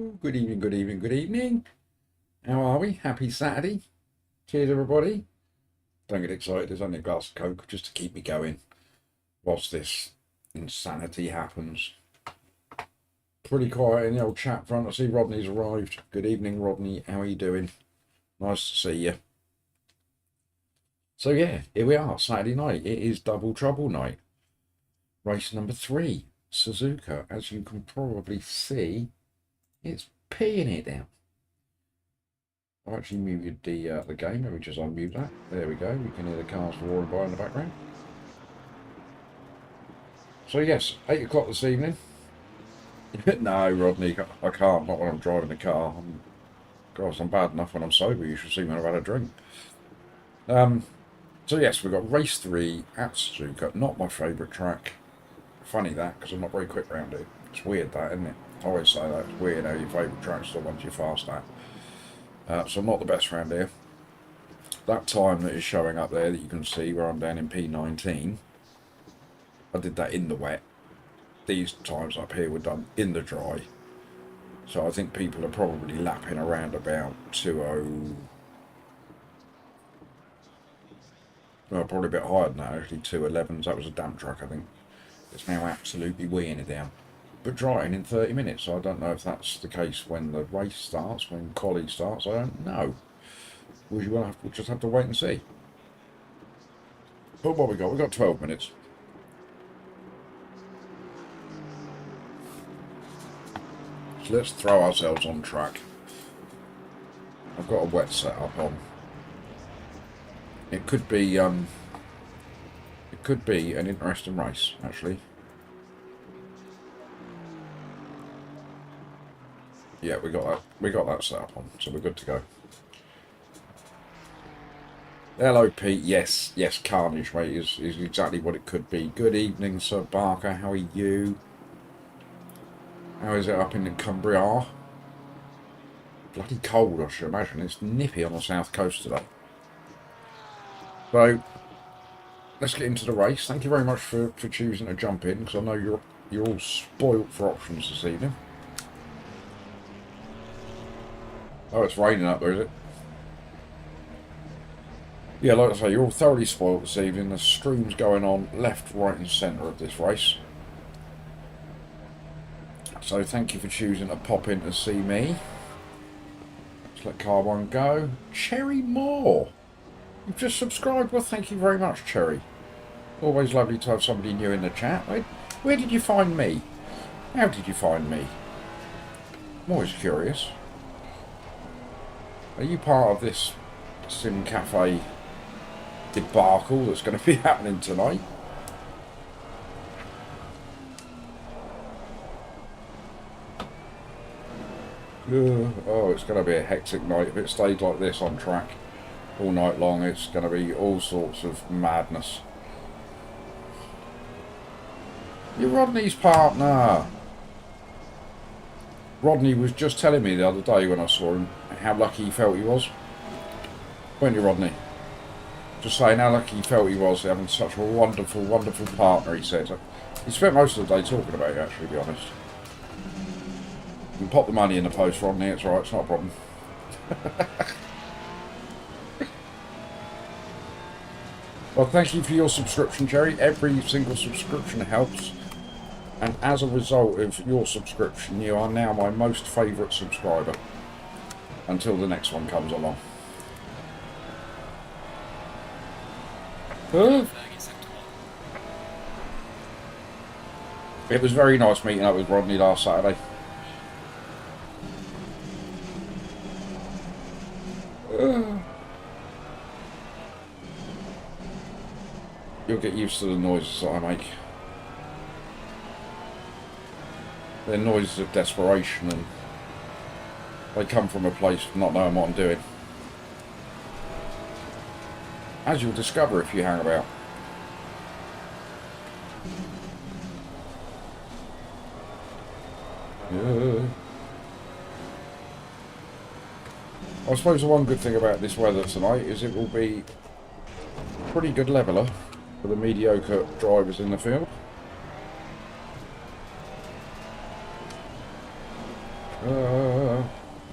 Good evening, good evening, good evening. How are we? Happy Saturday. Cheers, everybody. Don't get excited, there's only a glass of Coke just to keep me going whilst this insanity happens. Pretty quiet in the old chat front. I see Rodney's arrived. Good evening, Rodney. How are you doing? Nice to see you. So yeah, here we are, Saturday night. It is double trouble night. Race number 3, Suzuka. As you can probably see, it's peeing it down. I've actually muted the game. Let me just unmute that. There we go. You can hear the cars roaring by in the background. So yes, 8 o'clock this evening. No, Rodney, I can't. Not when I'm driving the car. I'm bad enough when I'm sober. You should see when I've had a drink. So yes, we've got race 3 at Suzuka. Not my favourite track. Funny that, because I'm not very quick round it. It's weird that, isn't it? I always say that. It's weird how your favourite track's the ones you're fast at. So I'm not the best round here. That time that is showing up there that you can see where I'm down in P19, I did that in the wet. These times up here were done in the dry. So I think people are probably lapping around about 2:0. Well, probably a bit higher than that actually, 2:11s. That was a damp track, I think. It's now absolutely weeing it down. But drying in 30 minutes. So I don't know if that's the case when the race starts, when quali starts. I don't know. We'll just have to wait and see. But what we got? We've got 12 minutes. So let's throw ourselves on track. I've got a wet setup on. It could be an interesting race, actually. Yeah, we got that set up on, so we're good to go. Hello, Pete. Yes, Carnage, mate, is exactly what it could be. Good evening, Sir Barker. How are you? How is it up in Cumbria? Bloody cold, I should imagine. It's nippy on the south coast today. So, let's get into the race. Thank you very much for choosing to jump in, because I know you're all spoilt for options this evening. Oh, it's raining up there, is it? Yeah, like I say, you're all thoroughly spoilt this evening. There's streams going on left, right and centre of this race. So thank you for choosing to pop in to see me. Let's let car 1 go. Cherry Moore. You've just subscribed. Well, thank you very much, Cherry. Always lovely to have somebody new in the chat. Where did you find me? How did you find me? I'm always curious. Are you part of this Sim Cafe debacle that's going to be happening tonight? Oh, it's going to be a hectic night. If it stayed like this on track all night long, it's going to be all sorts of madness. You're Rodney's partner. Rodney was just telling me the other day when I saw him how lucky he felt he was. Weren't you, Rodney? Just saying how lucky he felt he was having such a wonderful, wonderful partner, he said. He spent most of the day talking about it, actually, to be honest. You can pop the money in the post, Rodney, it's alright, it's not a problem. Well, thank you for your subscription, Jerry. Every single subscription helps. And as a result of your subscription, you are now my most favourite subscriber. Until the next one comes along. It was very nice meeting up with Rodney last Saturday. You'll get used to the noises that I make. They're noises of desperation, and they come from a place of not knowing what I'm doing. As you'll discover if you hang about. Yeah. I suppose the one good thing about this weather tonight is it will be a pretty good leveller for the mediocre drivers in the field.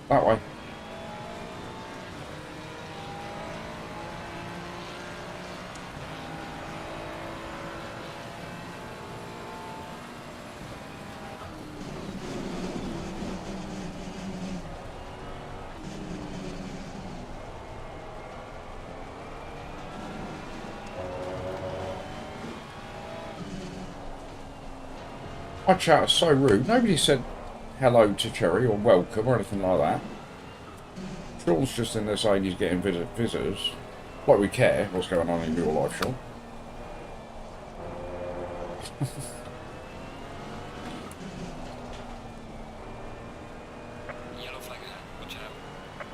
That way. My chat is so rude. Nobody said hello to Cherry or welcome or anything like that. Sean's just in there saying he's getting visitors. Like we care what's going on in your life, Sean.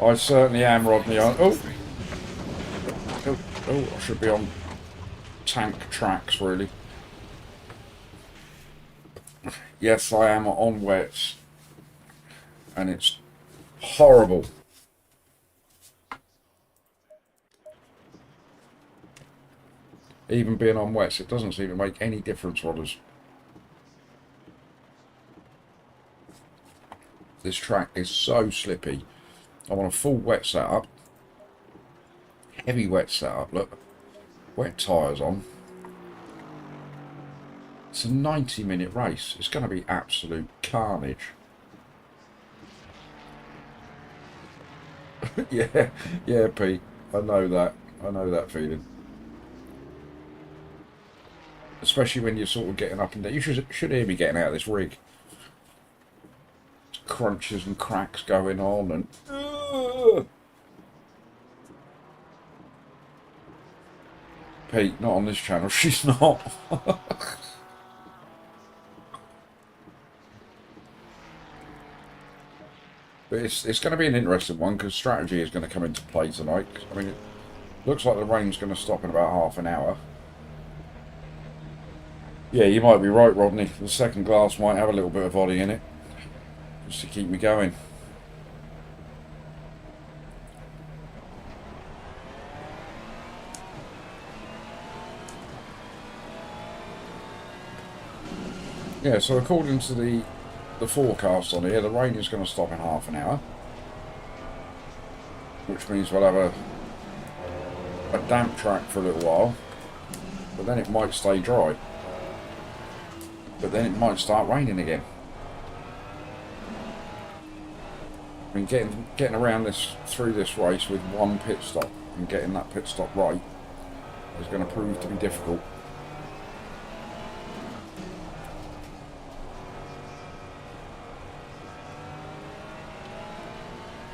I certainly am, Rodney. Oh, I should be on tank tracks, really. Yes, I am on wets. And it's horrible. Even being on wets, it doesn't seem to make any difference, Rodders. This track is so slippy. I'm on a full wet setup. Heavy wet setup, look. Wet tyres on. It's a 90-minute race. It's going to be absolute carnage. yeah, Pete. I know that. I know that feeling. Especially when you're sort of getting up and down. You should hear me getting out of this rig. Crunches and cracks going on and... Pete, not on this channel. She's not. But it's going to be an interesting one because strategy is going to come into play tonight. I mean, it looks like the rain's going to stop in about half an hour. Yeah, you might be right, Rodney. The second glass might have a little bit of body in it. Just to keep me going. Yeah, so according to the forecast on here, the rain is going to stop in half an hour. Which means we'll have a damp track for a little while. But then it might stay dry. But then it might start raining again. I mean, getting around through this race with one pit stop and getting that pit stop right is going to prove to be difficult.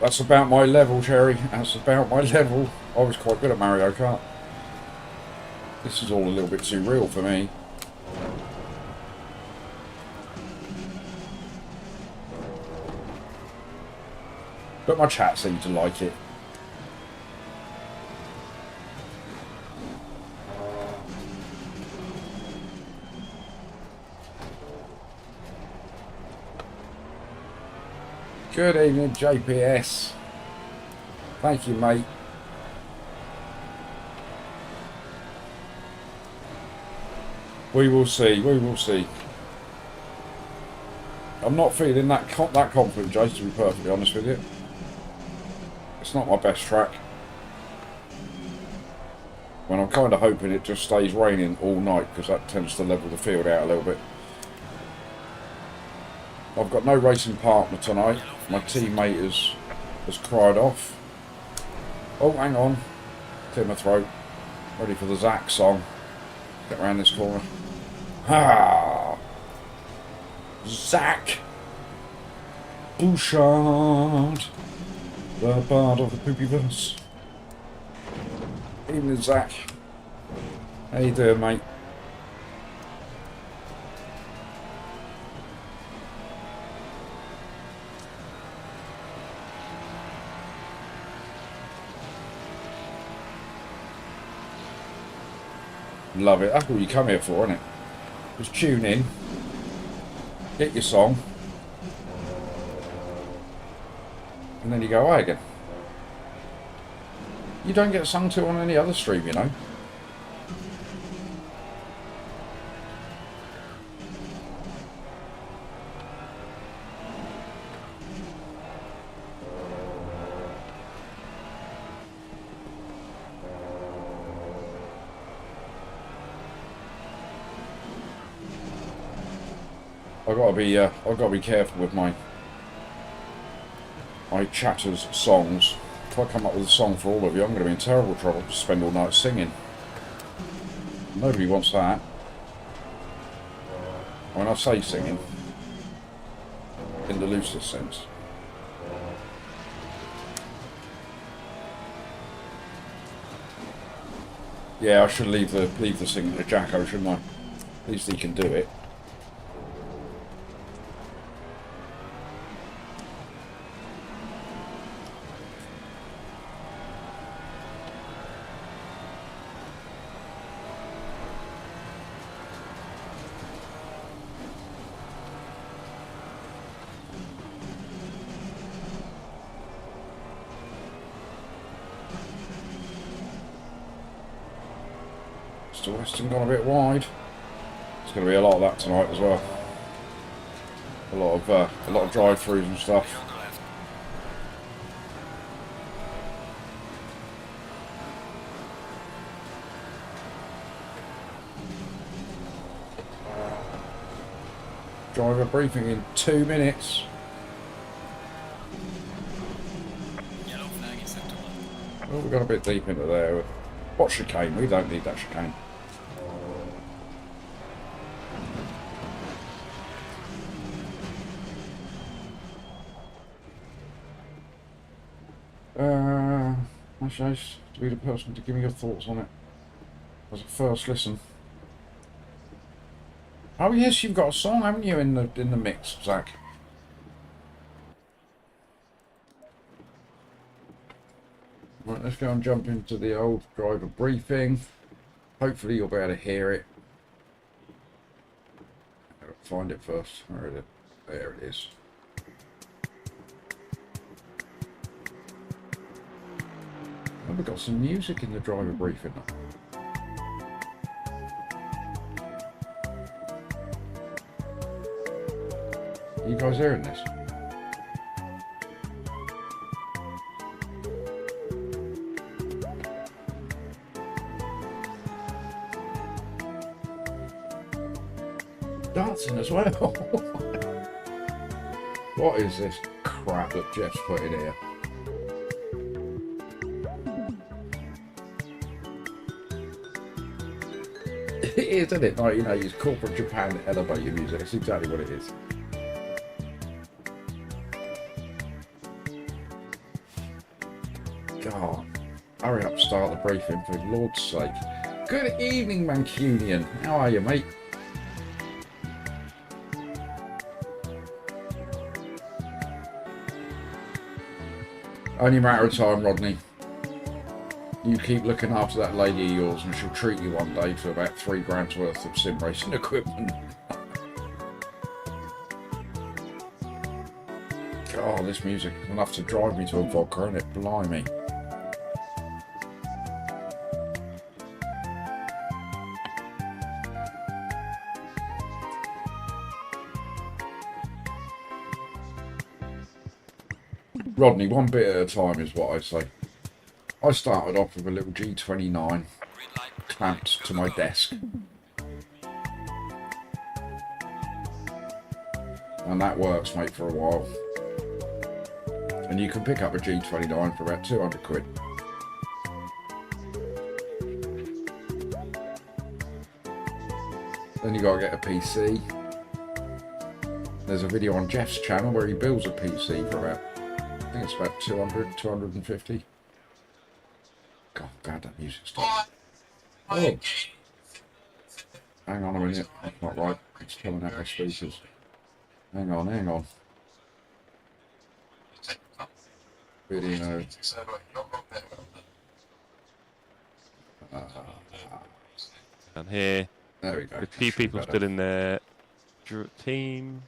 That's about my level, Cherry. That's about my level. I was quite good at Mario Kart. This is all a little bit too real for me. But my chat seemed to like it. Good evening, JPS. Thank you, mate. We will see. We will see. I'm not feeling that confident, Jace, to be perfectly honest with you. It's not my best track. When I'm kind of hoping it just stays raining all night because that tends to level the field out a little bit. I've got no racing partner tonight. My teammate has cried off. Oh, hang on. Clear my throat. Ready for the Zach song. Get around this corner. Ha! Zach Bouchard, the bard of the poopy verse. Evening, Zach. How you doing, mate? Love it. That's what you come here for, isn't it? Just tune in, get your song, and then you go away again. You don't get sung to on any other stream, you know. I've got to be careful with my chatters songs. If I come up with a song for all of you, I'm going to be in terrible trouble. Just spend all night singing. Nobody wants that. I mean, I say singing in the loosest sense. Yeah, I should leave the singing to Jacko, shouldn't I? At least he can do it. Still Weston gone a bit wide. There's going to be a lot of that tonight as well. A lot of drive-throughs and stuff. Driver briefing in 2 minutes. Oh, we got a bit deep into there. What chicane? We don't need that chicane. Actually, to be the person to give me your thoughts on it as a first listen. Oh yes, you've got a song, haven't you, in the mix, Zach? Right, let's go and jump into the old driver briefing. Hopefully you'll be able to hear it. I'll find it first. Where is it? There it is. Oh, we've got some music in the driver briefing. Are you guys hearing this? Dancing as well. What is this crap that Jeff's put in here? It is, isn't it? Like, you know, use corporate Japan elevator music. That's exactly what it is. God, hurry up, start the briefing for Lord's sake. Good evening, Mancunian. How are you, mate? Only a matter of time, Rodney. You keep looking after that lady of yours and she'll treat you one day for about £3 worth of sim racing equipment. God, this music is enough to drive me to a vodka, isn't it? Blimey. Rodney, one bit at a time is what I say. I started off with a little G29 clamped to my desk. And that works, mate, for a while. And you can pick up a G29 for about 200 quid. Then you got to get a PC. There's a video on Jeff's channel where he builds a PC for about, I think it's about 200, 250. God, glad that music stopped. Oh. Hang on a minute, that's not right. It's coming out my speakers. Hang on, hang on. Video. Down here. There we go. A few people still in their team.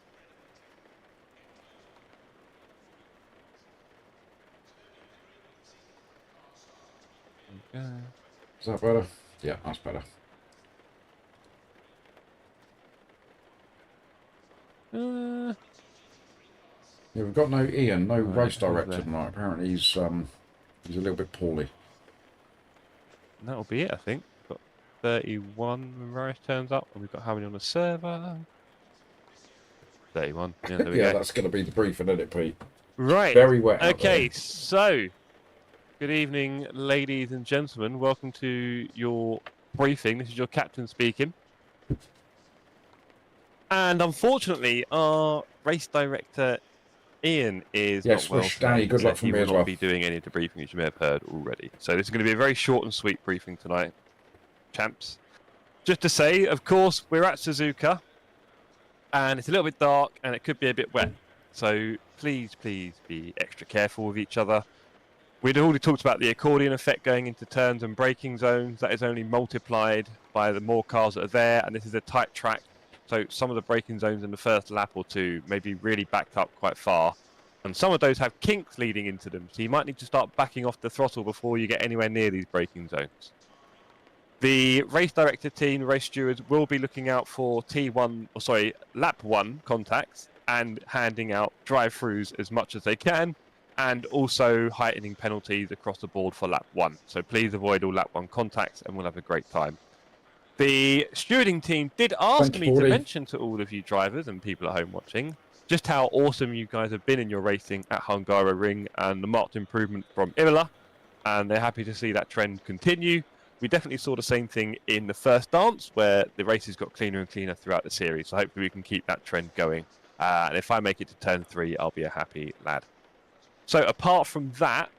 Okay. Is that better? Yeah, that's better. Yeah, we've got no Ian, no race director tonight. Apparently he's a little bit poorly. That'll be it, I think. Got 31 when Rice turns up, and we've got how many on the server? 31. Yeah, there we Yeah, go. that's going to be the briefing, isn't it, Pete? Right. Very wet out Okay, there. so good evening, ladies and gentlemen. Welcome to your briefing. This is your captain speaking. And unfortunately, our race director, Ian, is Yes, not well wish today. Danny good So luck from he me will as not well. be doing any of the briefing, as you may have heard already. So this is going to be a very short and sweet briefing tonight, champs. Just to say, of course, we're at Suzuka, and it's a little bit dark, and it could be a bit wet. So please be extra careful with each other. We'd already talked about the accordion effect going into turns and braking zones. That is only multiplied by the more cars that are there, and this is a tight track. So some of the braking zones in the first lap or two may be really backed up quite far. And some of those have kinks leading into them. So you might need to start backing off the throttle before you get anywhere near these braking zones. The race director team, the race stewards, will be looking out for lap one contacts and handing out drive-throughs as much as they can, and also heightening penalties across the board for lap one. So please avoid all lap one contacts, and we'll have a great time. The stewarding team did ask Thank you, me to Paulie. mention to all of you drivers and people at home watching just how awesome you guys have been in your racing at Hungaroring and the marked improvement from Imola, and they're happy to see that trend continue. We definitely saw the same thing in the first dance, where the races got cleaner and cleaner throughout the series. So hopefully we can keep that trend going. And if I make it to turn 3, I'll be a happy lad. So apart from that,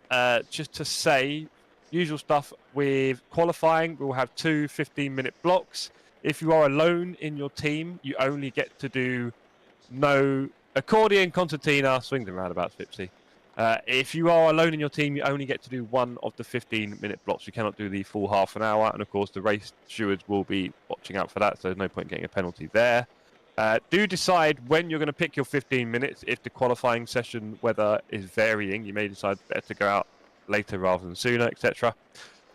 just to say, usual stuff with qualifying, we'll have 2 15-minute blocks. If you are alone in your team, you only get to do no accordion, concertina, swings and roundabouts, Flipsy. If you are alone in your team, you only get to do one of the 15-minute blocks. You cannot do the full half an hour. And of course, the race stewards will be watching out for that. So there's no point getting a penalty there. Do decide when you're going to pick your 15 minutes. If the qualifying session weather is varying, you may decide better to go out later rather than sooner, etc.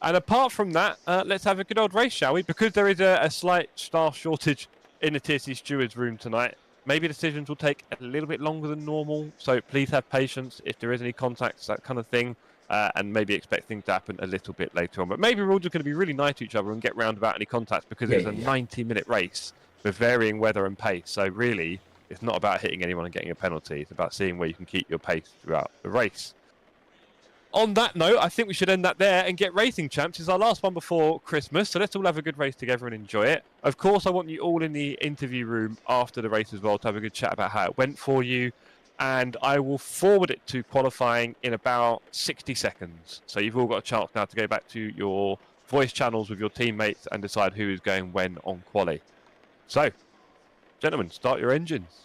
And apart from that, let's have a good old race, shall we? Because there is a slight staff shortage in the TSC stewards room tonight. Maybe decisions will take a little bit longer than normal, so please have patience if there is any contacts, that kind of thing, and maybe expect things to happen a little bit later on. But maybe we're all just going to be really nice to each other and get round without any contacts, because it's a 90-minute race with varying weather and pace. So really, it's not about hitting anyone and getting a penalty. It's about seeing where you can keep your pace throughout the race. On that note, I think we should end that there and get racing, champs. It's our last one before Christmas, so let's all have a good race together and enjoy it. Of course, I want you all in the interview room after the race as well to have a good chat about how it went for you. And I will forward it to qualifying in about 60 seconds. So you've all got a chance now to go back to your voice channels with your teammates and decide who is going when on quali. So, gentlemen, start your engines.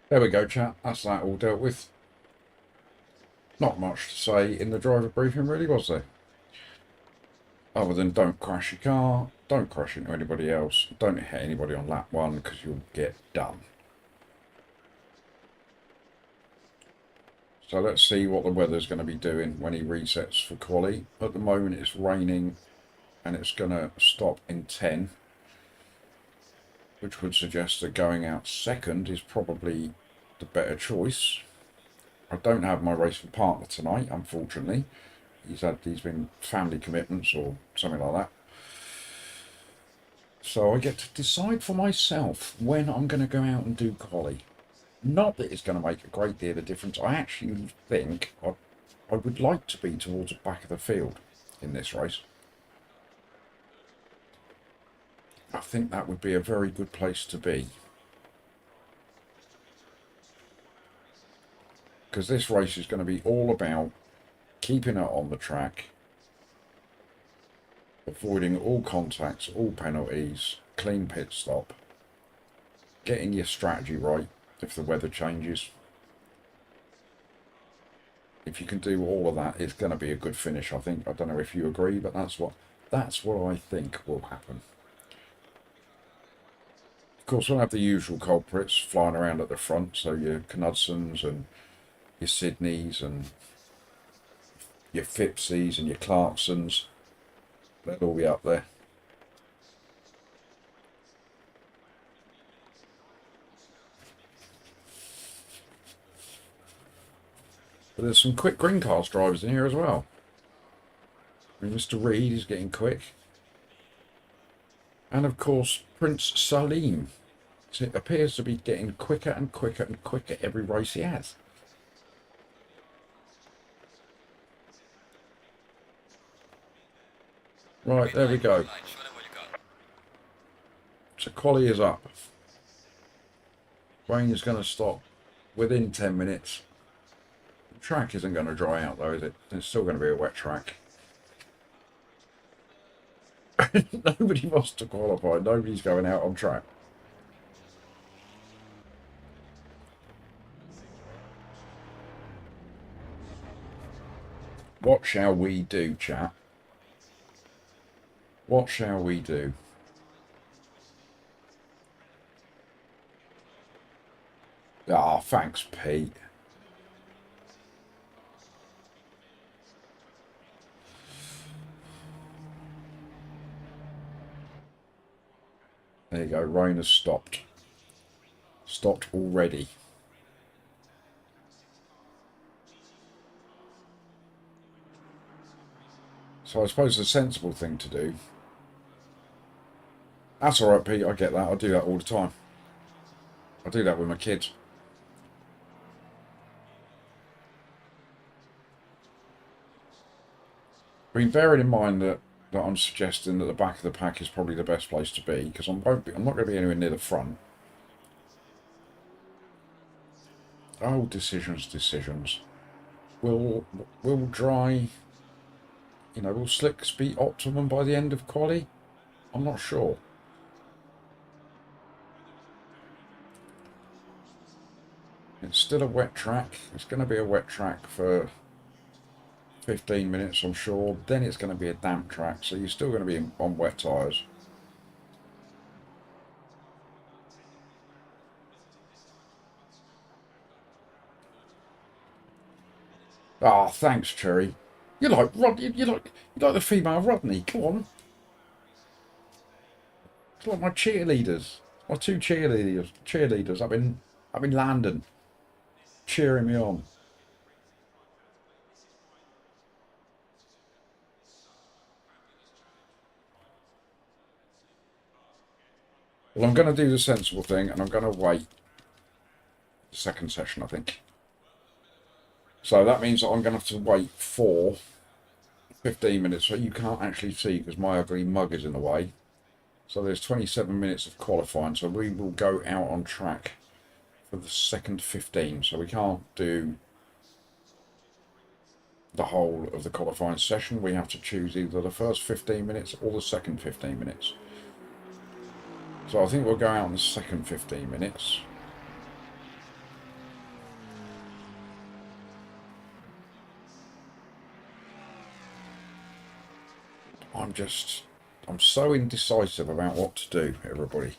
There we go, chat. That's that all dealt with. Not much to say in the driver briefing, really, was there? Other than don't crash your car, don't crash into anybody else, don't hit anybody on lap 1 because you'll get done. So let's see what the weather's going to be doing when he resets for quali. At the moment it's raining and it's going to stop in 10. Which would suggest that going out second is probably the better choice. I don't have my racing partner tonight, unfortunately. He's been family commitments or something like that. So I get to decide for myself when I'm going to go out and do quali. Not that it's going to make a great deal of difference. I actually think I would like to be towards the back of the field in this race. I think that would be a very good place to be. Because this race is going to be all about keeping it on the track, avoiding all contacts, all penalties, clean pit stop, getting your strategy right if the weather changes. If you can do all of that, it's going to be a good finish, I think. I don't know if you agree, but that's what I think will happen. Of course, we'll have the usual culprits flying around at the front, so your Knudsons and your Sydneys and your Phippsies and your Clarksons, they'll all be up there. But there's some quick green cars drivers in here as well. I mean, Mr. Reed is getting quick. And of course, Prince Salim. So it appears to be getting quicker and quicker and quicker every race he has. Right, there we go. So quali is up. Rain is going to stop within 10 minutes. The track isn't going to dry out though, is it? It's still going to be a wet track. Nobody wants to qualify. Nobody's going out on track. What shall we do, chat? What shall we do? Ah, thanks, Pete. There you go. Rain has stopped. Stopped already. So I suppose the sensible thing to do... That's alright, Pete. I get that. I do that all the time. I do that with my kids. I mean, bearing in mind that I'm suggesting that the back of the pack is probably the best place to be, because I'm not going to be anywhere near the front. Oh, decisions. Will dry... You know, will slicks be optimum by the end of quali? I'm not sure. It's still a wet track. It's going to be a wet track for 15 minutes, I'm sure. Then it's going to be a damp track, so you're still going to be on wet tyres. Ah, thanks, Cherry. You're like you're like the female Rodney. Come on. It's like my cheerleaders. My two cheerleaders up in London, cheering me on. Well, I'm going to do the sensible thing, and I'm going to wait the second session, I think. So that means that I'm going to have to wait for 15 minutes, so you can't actually see because my ugly mug is in the way. So there's 27 minutes of qualifying, so we will go out on track for the second 15. So we can't do the whole of the qualifying session. We have to choose either the first 15 minutes or the second 15 minutes. So I think we'll go out in the second 15 minutes. I'm so indecisive about what to do, everybody.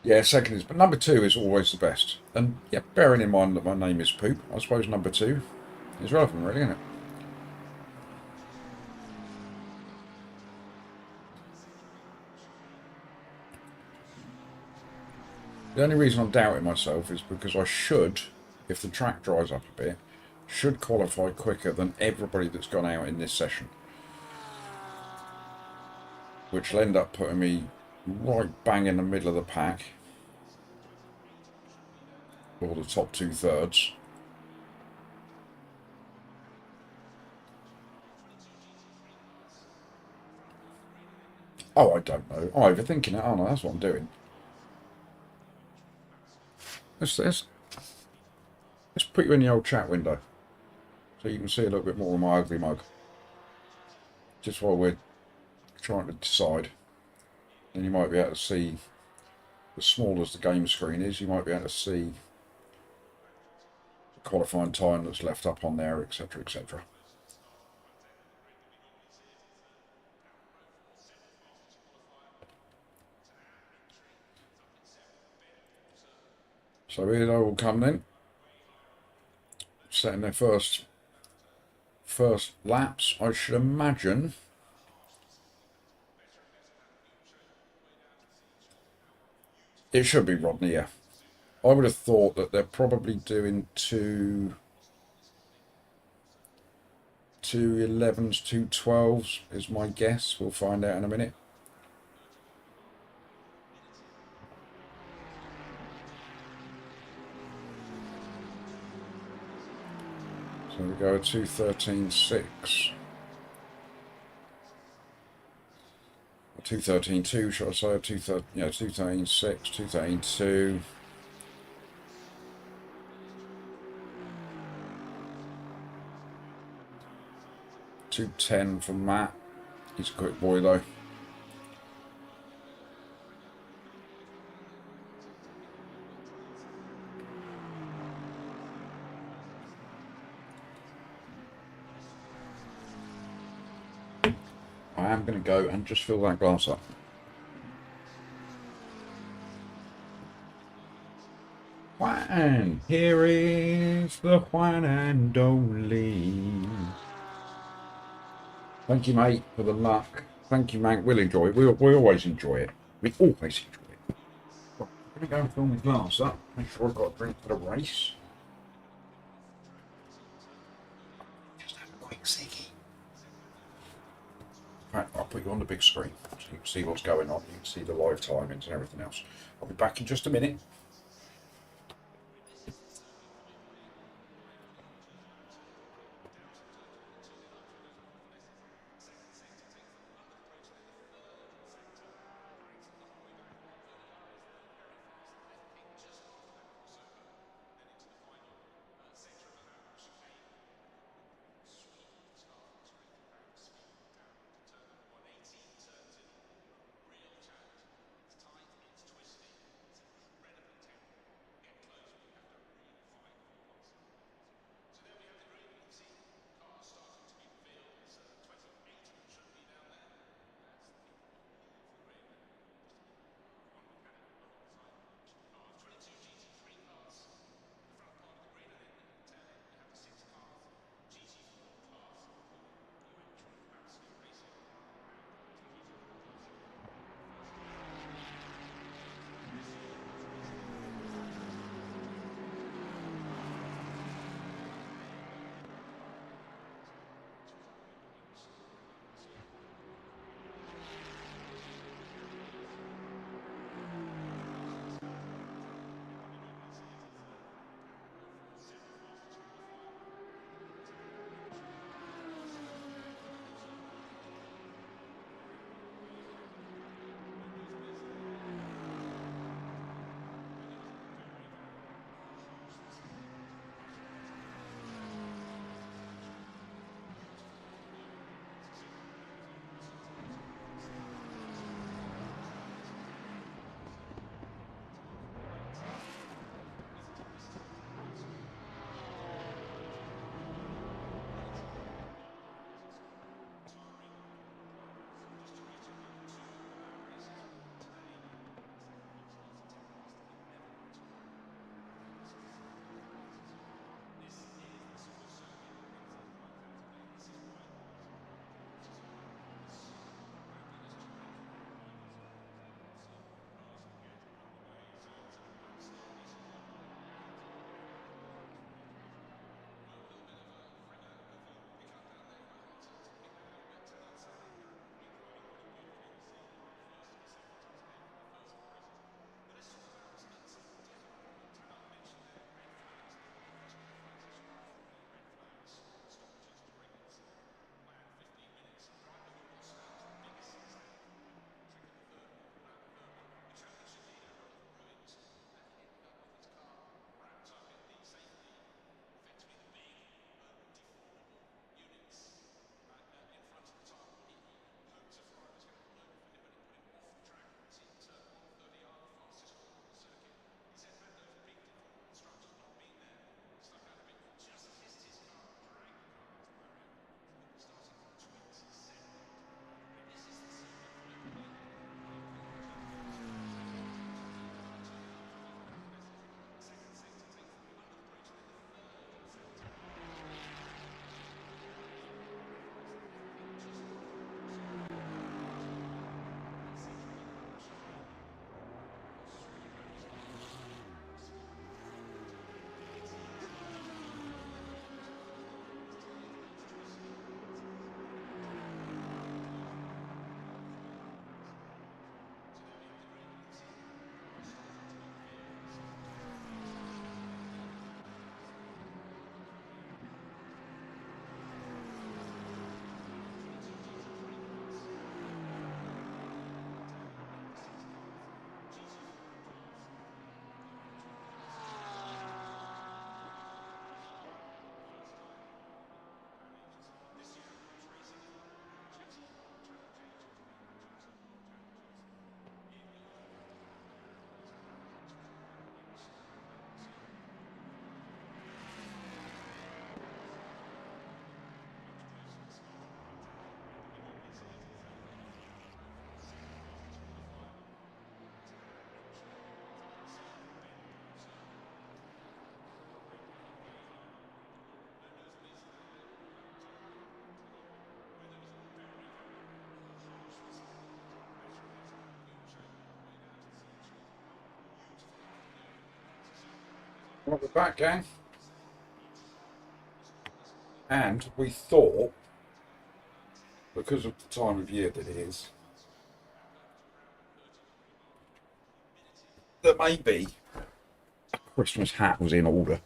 Yeah, second is, but number 2 is always the best. And yeah, bearing in mind that my name is Poop, I suppose number 2 is relevant, really, isn't it? The only reason I'm doubting myself is because I should, if the track dries up a bit, should qualify quicker than everybody that's gone out in this session. Which will end up putting me right bang in the middle of the pack. Or the top 2/3. Oh, I don't know. I'm overthinking it, aren't I? That's what I'm doing. Let's put you in the old chat window so you can see a little bit more of my ugly mug. Just while we're trying to decide. Then you might be able to see, as small as the game screen is, you might be able to see the qualifying time that's left up on there, etc, etc. So here they all come then, setting their first laps. I should imagine It should be Rodney, yeah. I would have thought that they're probably doing two 11s, two 12s is my guess. We'll find out in a minute. So we go 213.6. 213.2, should I say? 213.6, 213.2. 210 from Matt. He's a quick boy though. I am going to go and just fill that glass up. Juan, here is the Juan and only. Thank you, mate, for the luck. Thank you, mate. We'll enjoy it. We always enjoy it. We always enjoy it. Well, I'm going to go and fill my glass up. Make sure I've got a drink for the race. Just have a quick ciggy. Right, I'll put you on the big screen so you can see what's going on. You can see the live timings and everything else. I'll be back in just a minute. Right, we're back, gang. And we thought, because of the time of year that it is, that maybe a Christmas hat was in order.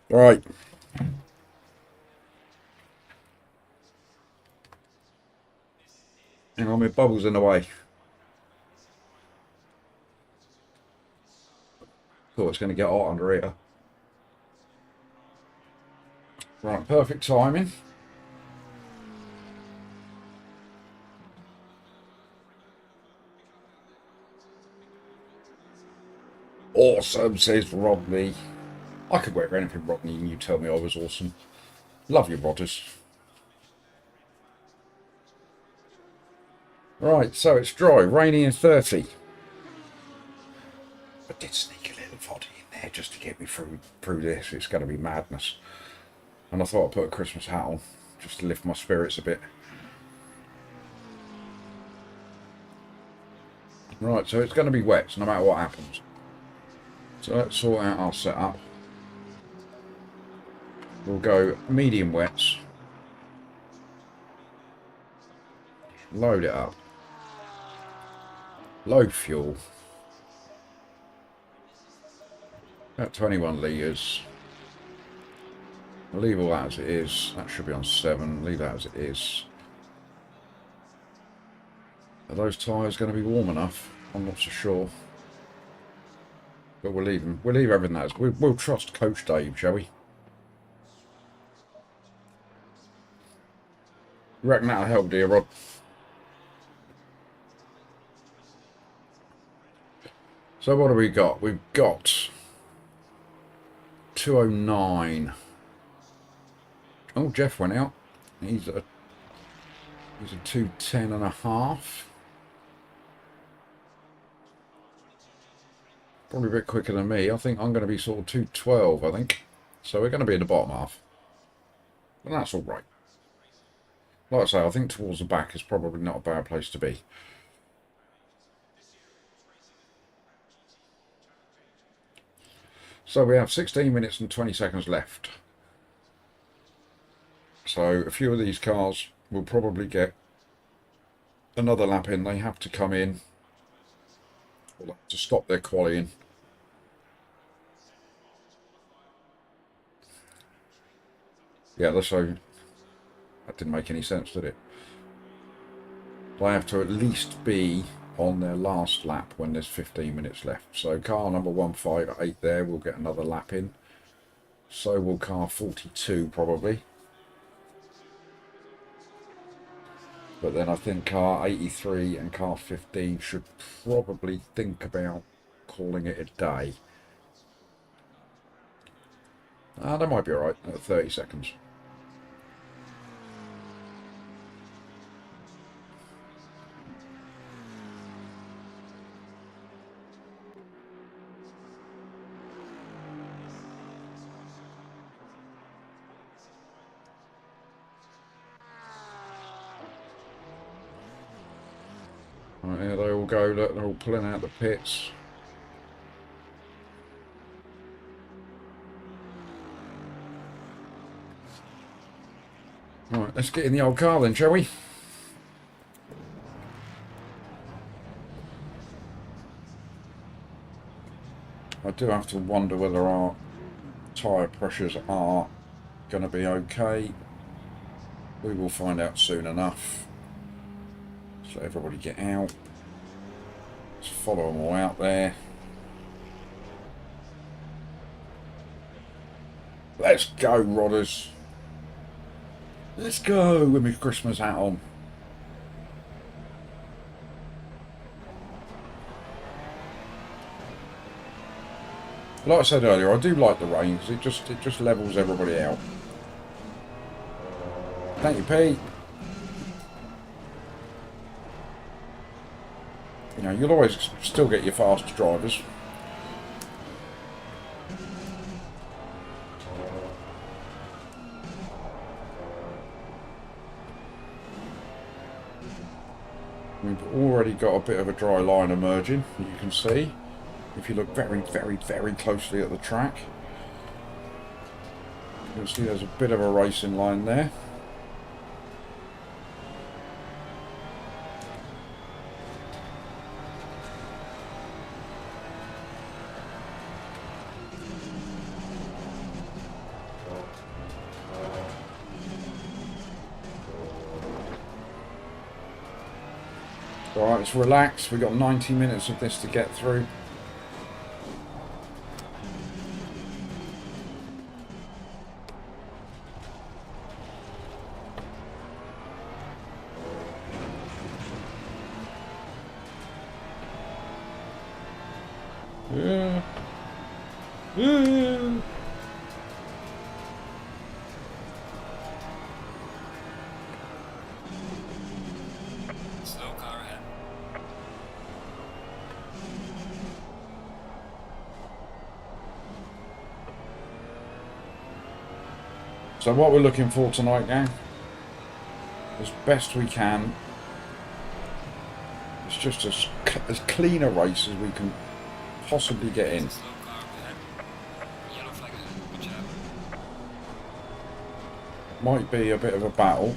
Right. Hang on, my bubble's in the way. Thought it's going to get hot under here. Right, perfect timing. Awesome, says Rodney. I could wear anything, Rodney, and you tell me I was awesome. Love you, Rodders. Right, so it's dry, rainy and 30. I did sneak a little vodka in there just to get me through this. It's going to be madness. And I thought I'd put a Christmas hat on just to lift my spirits a bit. Right, so it's going to be wet no matter what happens. So let's sort out our setup. We'll go medium wets. Load it up. Low fuel. About 21 litres. I'll leave all that as it is. That should be on 7. Leave that as it is. Are those tyres going to be warm enough? I'm not so sure. But we'll leave them. We'll leave everything as. We'll trust Coach Dave, shall we? You reckon that'll help, dear Rod? So what have we got? We've got 209. Oh, Jeff went out. He's a 210 and a half. Probably a bit quicker than me. I think I'm going to be sort of 212, I think. So we're going to be in the bottom half. And that's all right. Like I say, I think towards the back is probably not a bad place to be. So we have 16 minutes and 20 seconds left. So a few of these cars will probably get another lap in. They have to come in to stop their qualifying. Yeah, so that didn't make any sense, did it? They have to at least be on their last lap when there's 15 minutes left. So car number 158 there will get another lap in. So will car 42 probably. But then I think car 83 and car 15 should probably think about calling it a day. They might be alright at 30 seconds. Right, here they all go, look, they're all pulling out the pits. Right, let's get in the old car then, shall we? I do have to wonder whether our tyre pressures are going to be okay. We will find out soon enough. So everybody get out. Let's follow them all out there. Let's go, Rodders. Let's go with my Christmas hat on. Like I said earlier, I do like the rain because it just levels everybody out. Thank you, Pete. You know, you'll always still get your fast drivers. We've already got a bit of a dry line emerging, you can see. If you look very, very, very closely at the track, you'll see there's a bit of a racing line there. Alright, let's relax. We've got 90 minutes of this to get through. Yeah. Yeah. Slow car ahead. So what we're looking for tonight, gang, as best we can, it's just as clean a race as we can possibly get in. Slow car ahead. Yellow flag ahead. Watch out. Might be a bit of a battle.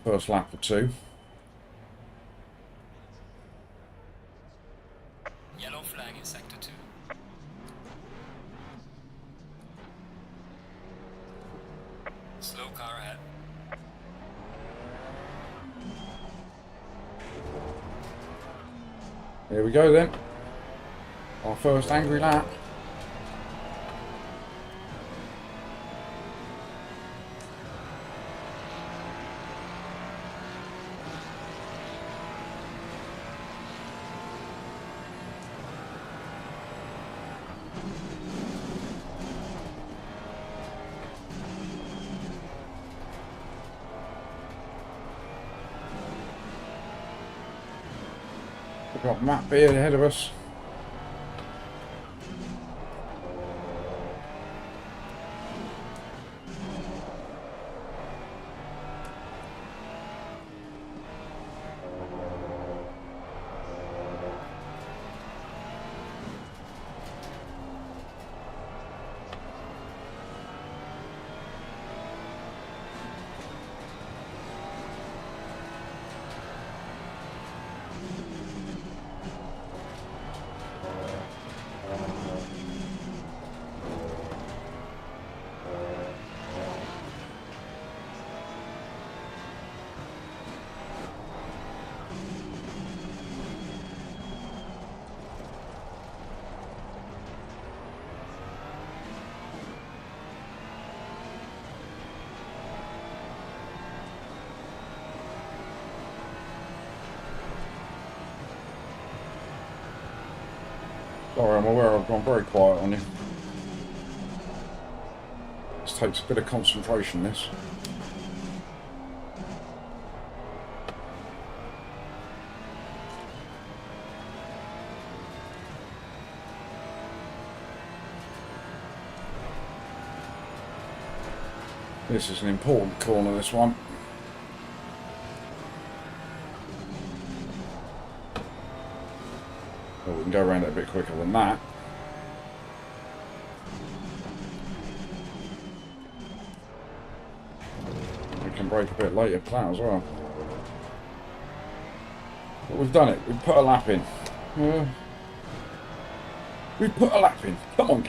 The first lap or two. Yellow flag in sector 2. Slow car ahead. Here we go then. Our first angry lap. We've got Matt Beard ahead of us. Sorry, I'm aware I've gone very quiet on you. This takes a bit of concentration, this. This is an important corner, this one. Well, we can go around it a bit quicker than that. We can brake a bit later for that as well. But we've done it. We've put a lap in. We've put a lap in. Come on.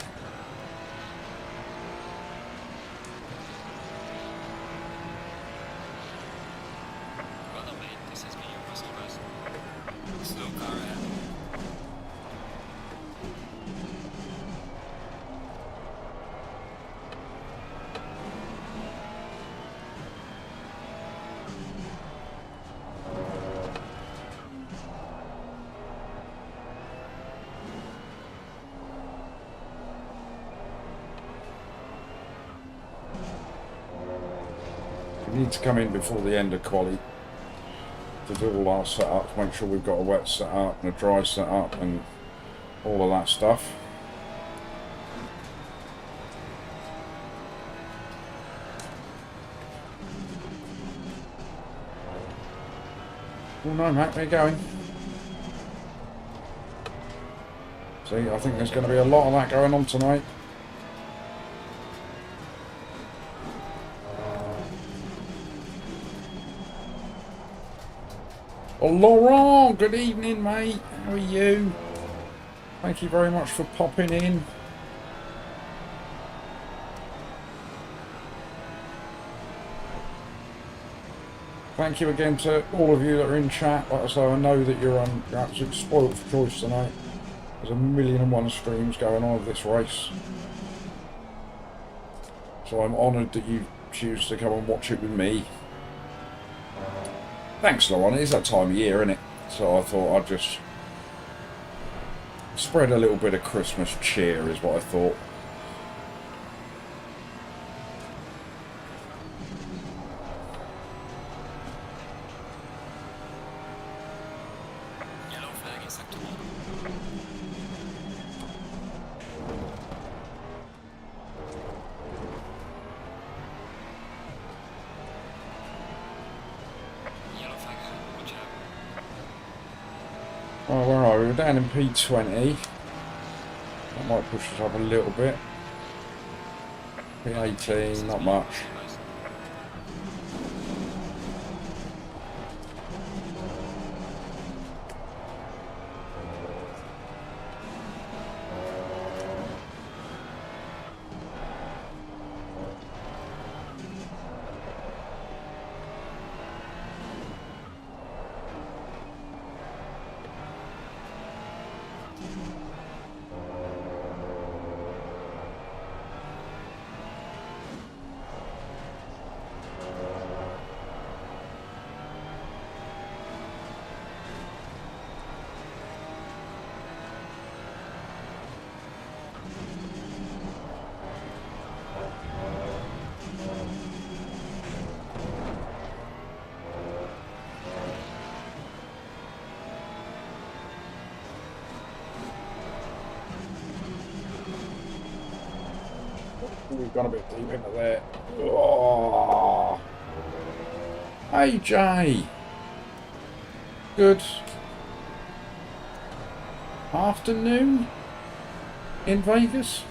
Well done, mate. This has been your personal best. Slow car ahead. We need to come in before the end of quali to do all our setups, make sure we've got a wet setup and a dry setup and all of that stuff. Oh no, mate, where are you going? See, I think there's going to be a lot of that going on tonight. Oh, Laurent, good evening, mate. How are you? Thank you very much for popping in. Thank you again to all of you that are in chat. Like I say, I know that you're absolutely spoiled for choice tonight. There's 1,000,001 streams going on of this race. So I'm honoured that you choose to come and watch it with me. Thanks, Laurent. It is that time of year, isn't it? So I thought I'd just spread a little bit of Christmas cheer is what I thought. Yellow flag in sector 1. Yellow flag ahead, watch out. Oh, where are we? We're down in P20. That might push us up a little bit. P18, not much. We've gone a bit deep into there. Oh. Hey, Jay. Good afternoon in Vegas.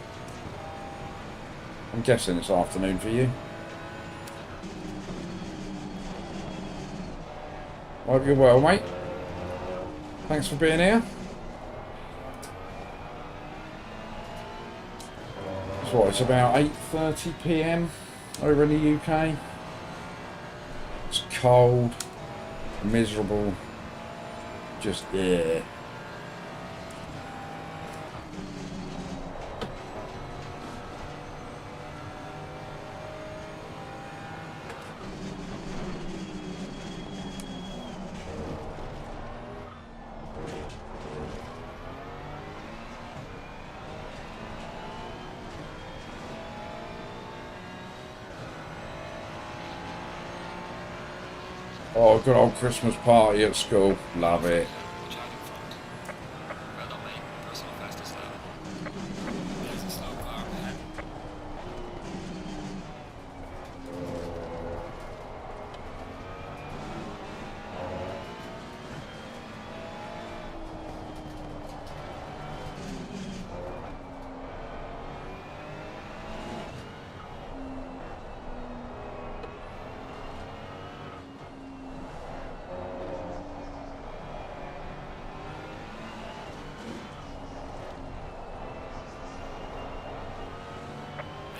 I'm guessing it's afternoon for you. Hope you're well, mate. Thanks for being here. It's what, it's about 8:30 PM over in the UK. It's cold, miserable, just yeah. Oh, good old Christmas party at school. Love it. Watch out in front. Well done, mate. Personal fastest lap. There's a slow car ahead.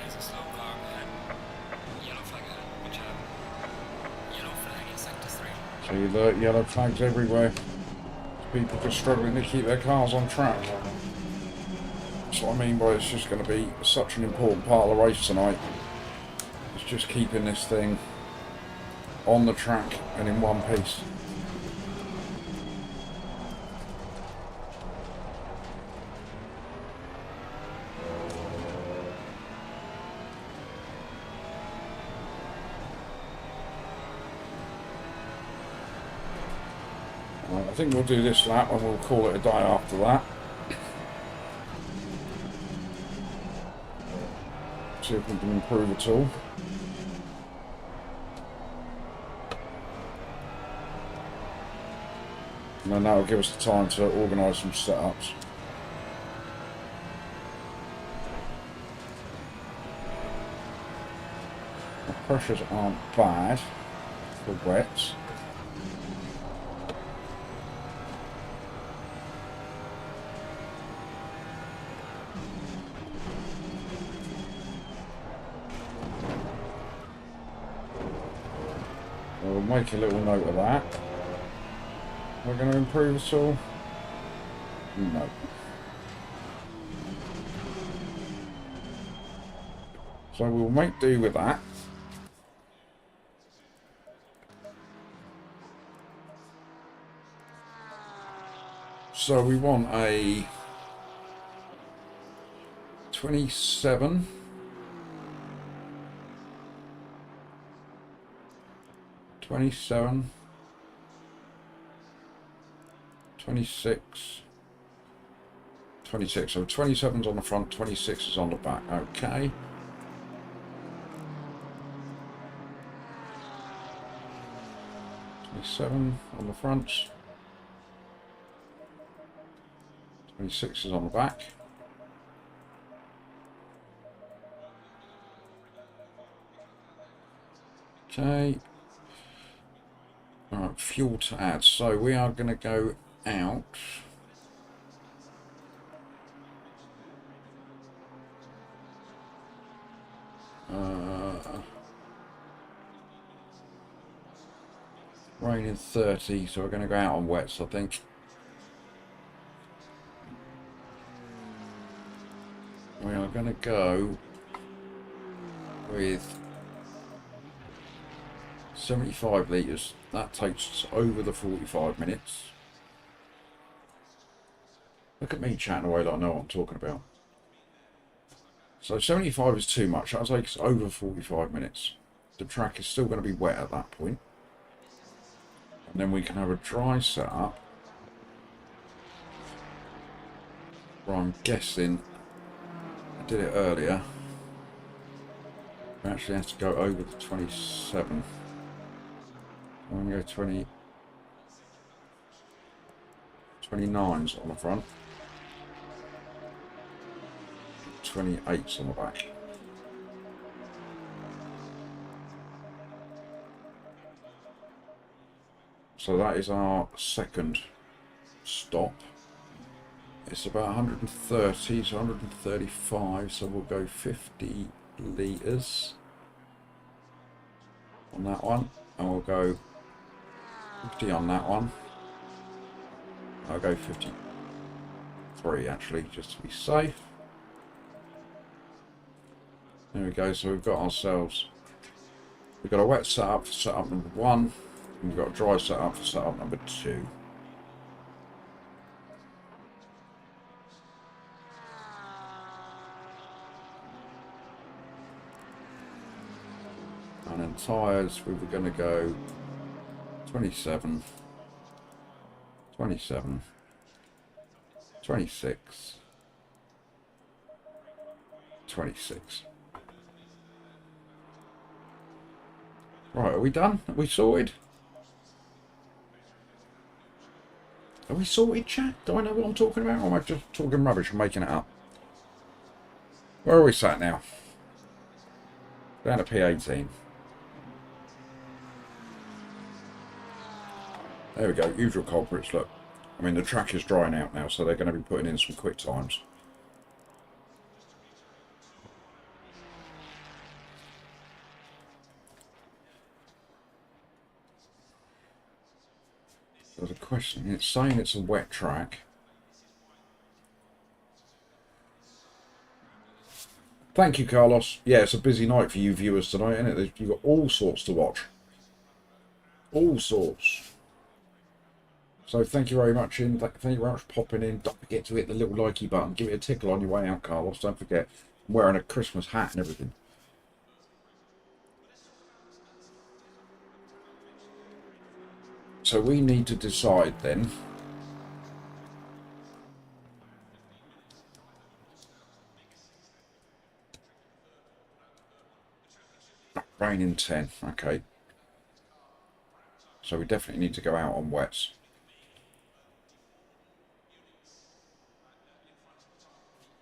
There's a slow car ahead. Yellow flag ahead, watch out. Yellow flag in sector 3. See the yellow flags everywhere. People just struggling to keep their cars on track. That's what I mean by it's just going to be such an important part of the race tonight. It's just keeping this thing on the track and in one piece. Right, I think we'll do this lap and we'll call it a day after that. See if we can improve at all. And then that'll give us the time to organise some setups. pressures aren't bad for wets. We'll make a little note of that. We're going to improve at all? No. So we'll make do with that. So we want a 27. 27. 26. 26. So 27's on the front, 26 is on the back. Okay. Seven on the front, 26 is on the back. Okay. Alright, fuel to add. So we are going to go out. Raining 30, so we're going to go out on wets, I think. We are going to go with 75 litres. That takes us over the 45 minutes. Look at me chatting away like I know what I'm talking about. So 75 is too much. That'll take us over 45 minutes. The track is still going to be wet at that point. And then we can have a dry setup. Where I'm guessing, I did it earlier. We actually have to go over the 27. I'm going to go 20. 29's on the front. 28's on the back. So that is our second stop. It's about 130 to 135, so we'll go 50 litres on that one, and we'll go 50 on that one. I'll go 53 actually, just to be safe. There we go, so we've got ourselves, we've got a wet setup for setup number 1. We've got a dry setup for setup number 2. And then tyres, we were going to go 27, 27, 26, 26. Right, are we done? Are we sorted? Are we sorted, chat? Do I know what I'm talking about, or am I just talking rubbish and making it up? Where are we sat now? Down to P18. There we go, usual culprits, look. I mean, the track is drying out now, so they're going to be putting in some quick times. There's a question. It's saying it's a wet track. Thank you, Carlos. Yeah, it's a busy night for you viewers tonight, isn't it? You've got all sorts to watch. All sorts. So thank you very much, thank you very much for popping in. Don't forget to hit the little likey button. Give it a tickle on your way out, Carlos. Don't forget. I'm wearing a Christmas hat and everything. So we need to decide then. Rain in 10, okay. So we definitely need to go out on wets.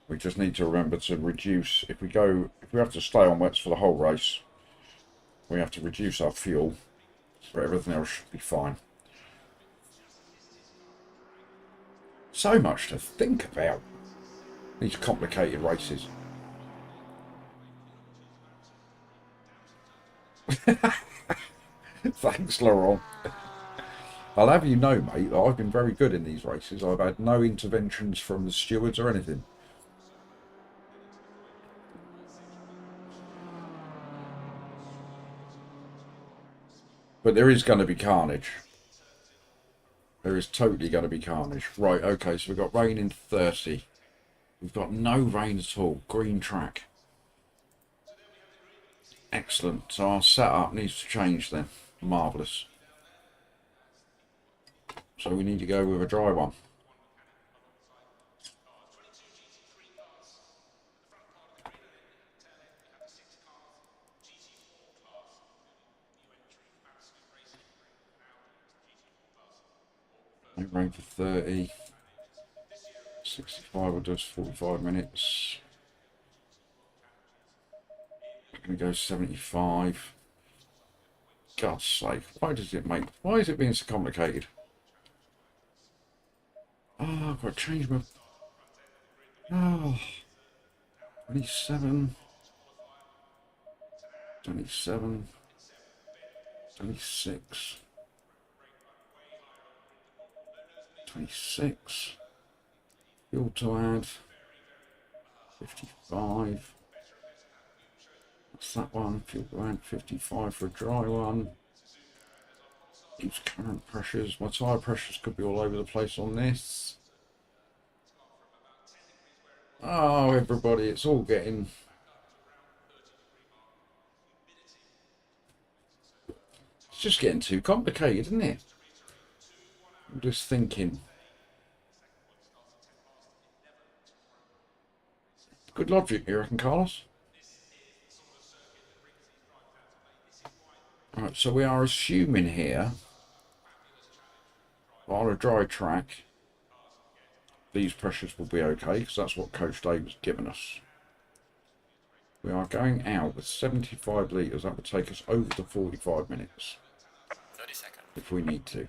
We just need to remember to reduce, if we have to stay on wets for the whole race, We have to reduce our fuel, but everything else should be fine. So much to think about. These complicated races. Thanks, Laurent. I'll have you know, mate, that I've been very good in these races. I've had no interventions from the stewards or anything. But there is going to be carnage. There is totally going to be carnage. Right, okay, so we've got rain in 30. We've got no rain at all. Green track. Excellent. So our setup needs to change then. Marvellous. So we need to go with a dry one. No rain for 30. 65 will do us 45 minutes. I'm going to go 75. God's sake, why is it being so complicated? Oh, I've got to change my... Oh, 27. 27. 26. 26. Fuel to add. 55. What's that one? Fuel to add 55 for a dry one. Use current pressures. My tyre pressures could be all over the place on this. Oh, everybody, it's all getting... It's just getting too complicated, isn't it? I'm just thinking. Good logic, you reckon, Carlos? Right, so we are assuming here, on a dry track, these pressures will be okay, because that's what Coach Dave has given us. We are going out with 75 litres. That would take us over the 45 minutes. 30 seconds. If we need to.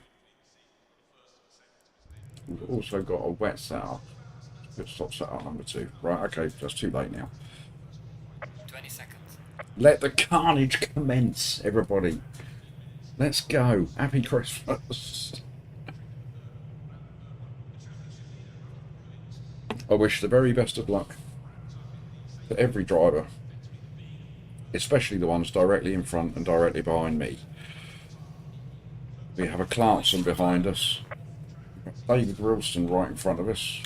We've also got a wet setup. Pit stop setup number 2. Right, okay, that's too late now. 20 seconds. Let the carnage commence, everybody. Let's go. Happy Christmas. I wish the very best of luck to every driver, especially the ones directly in front and directly behind me. We have a Clarkson behind us. David Wilson right in front of us.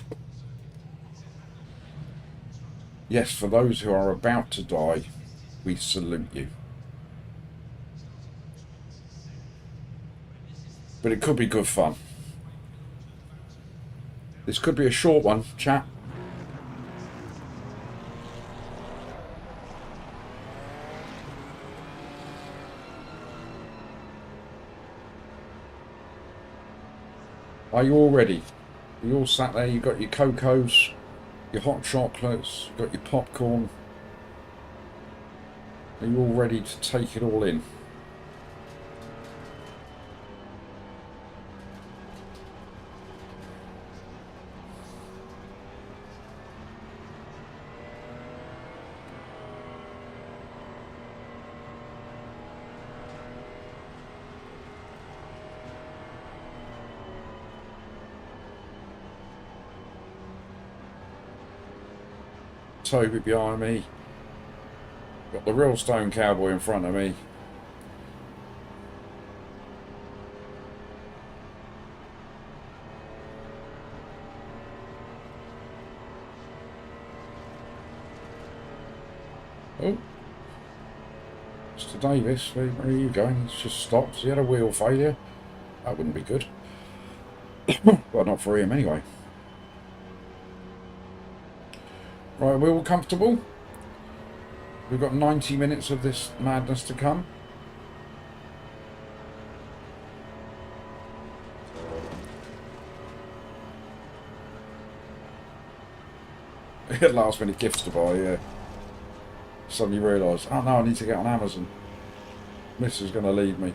Yes, for those who are about to die, we salute you. But it could be good fun. This could be a short one, chat. Are you all ready? Are you all sat there? You've got your cocos, your hot chocolates, you've got your popcorn. Are you all ready to take it all in? Toby behind me. Got the real stone cowboy in front of me. Oh, Mr. Davis, where are you going? He's just stopped. He had a wheel failure. That wouldn't be good. Well, not for him anyway. Right, we're all comfortable? We've got 90 minutes of this madness to come. Last minute gifts to buy, yeah. Suddenly realised, oh no, I need to get on Amazon. This is going to lead me.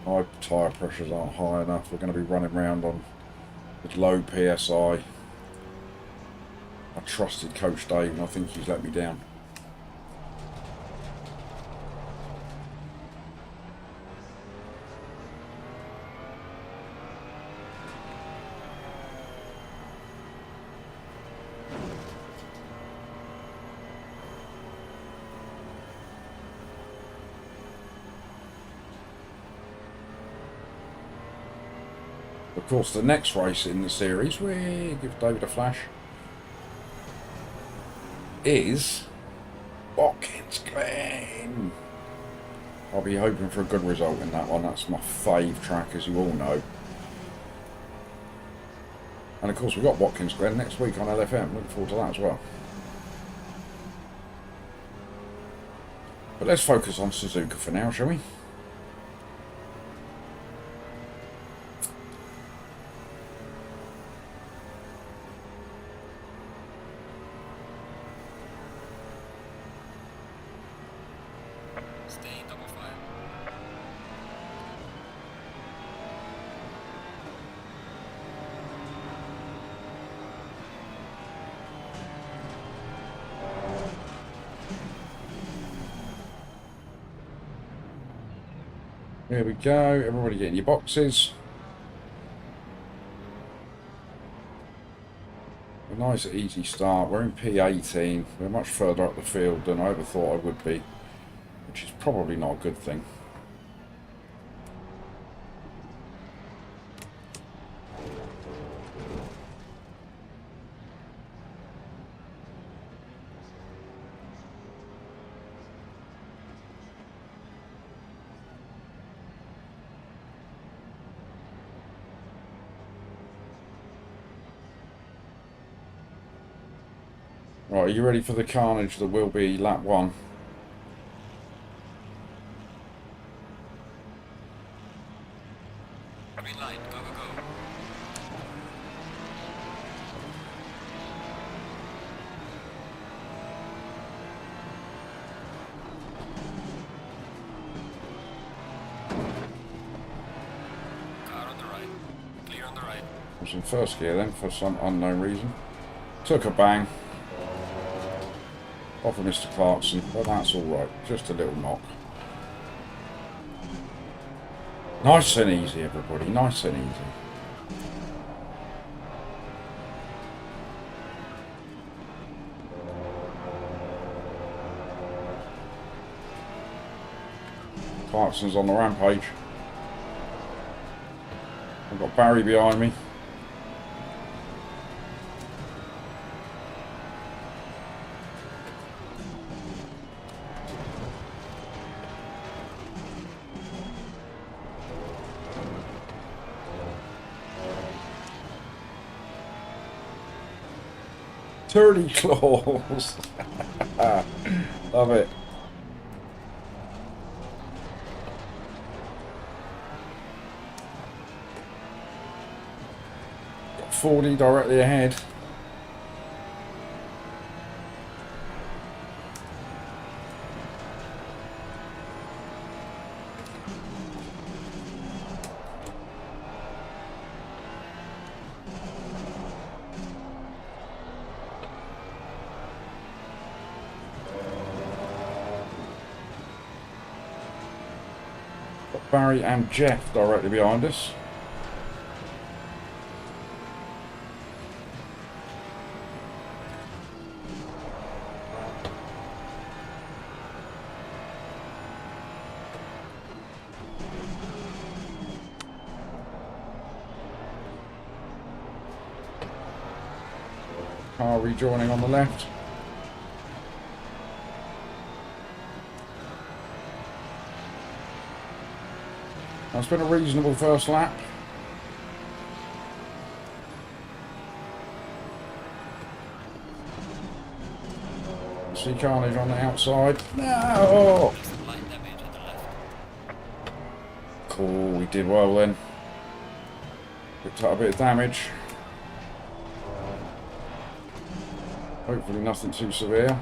My tyre pressures aren't high enough. We're going to be running around on with low PSI. I trusted Coach Dave and I think he's let me down. Of course, the next race in the series, we give David a flash, is Watkins Glen. I'll be hoping for a good result in that one. That's my fave track, as you all know. And of course, we've got Watkins Glen next week on LFM. Looking forward to that as well. But let's focus on Suzuka for now, shall we? Stay double file. There we go. Everybody get in your boxes. A nice easy start. We're in P18. We're much further up the field than I ever thought I would be, which is probably not a good thing. Right, are you ready for the carnage that will be lap 1? Green light, go, go, go. Car on the right. Clear on the right. I was in first gear then for some unknown reason. Took a bang. Off of Mr. Clarkson, but that's alright. Just a little knock. Nice and easy, everybody. Nice and easy. Clarkson's on the rampage. I've got Barry behind me. Turdy claws. Love it. Got 40 directly ahead. Barry and Jeff directly behind us. Car rejoining on the left. That's been a reasonable first lap. See carnage on the outside. No! Some light damage on the left. Cool, we did well then. Picked up a bit of damage. Hopefully nothing too severe.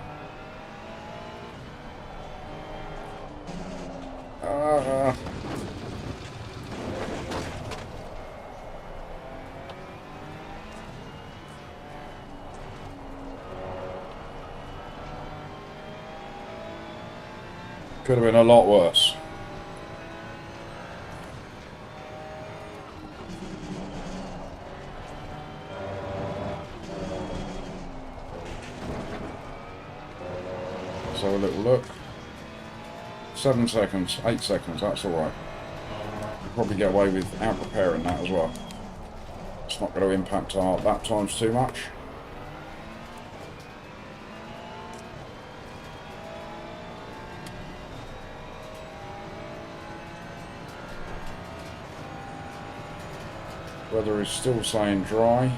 Could have been a lot worse. Let's have a little look. 7 seconds, 8 seconds, that's alright. Probably get away without repairing that as well. It's not going to impact our lap times too much. Weather is still saying dry.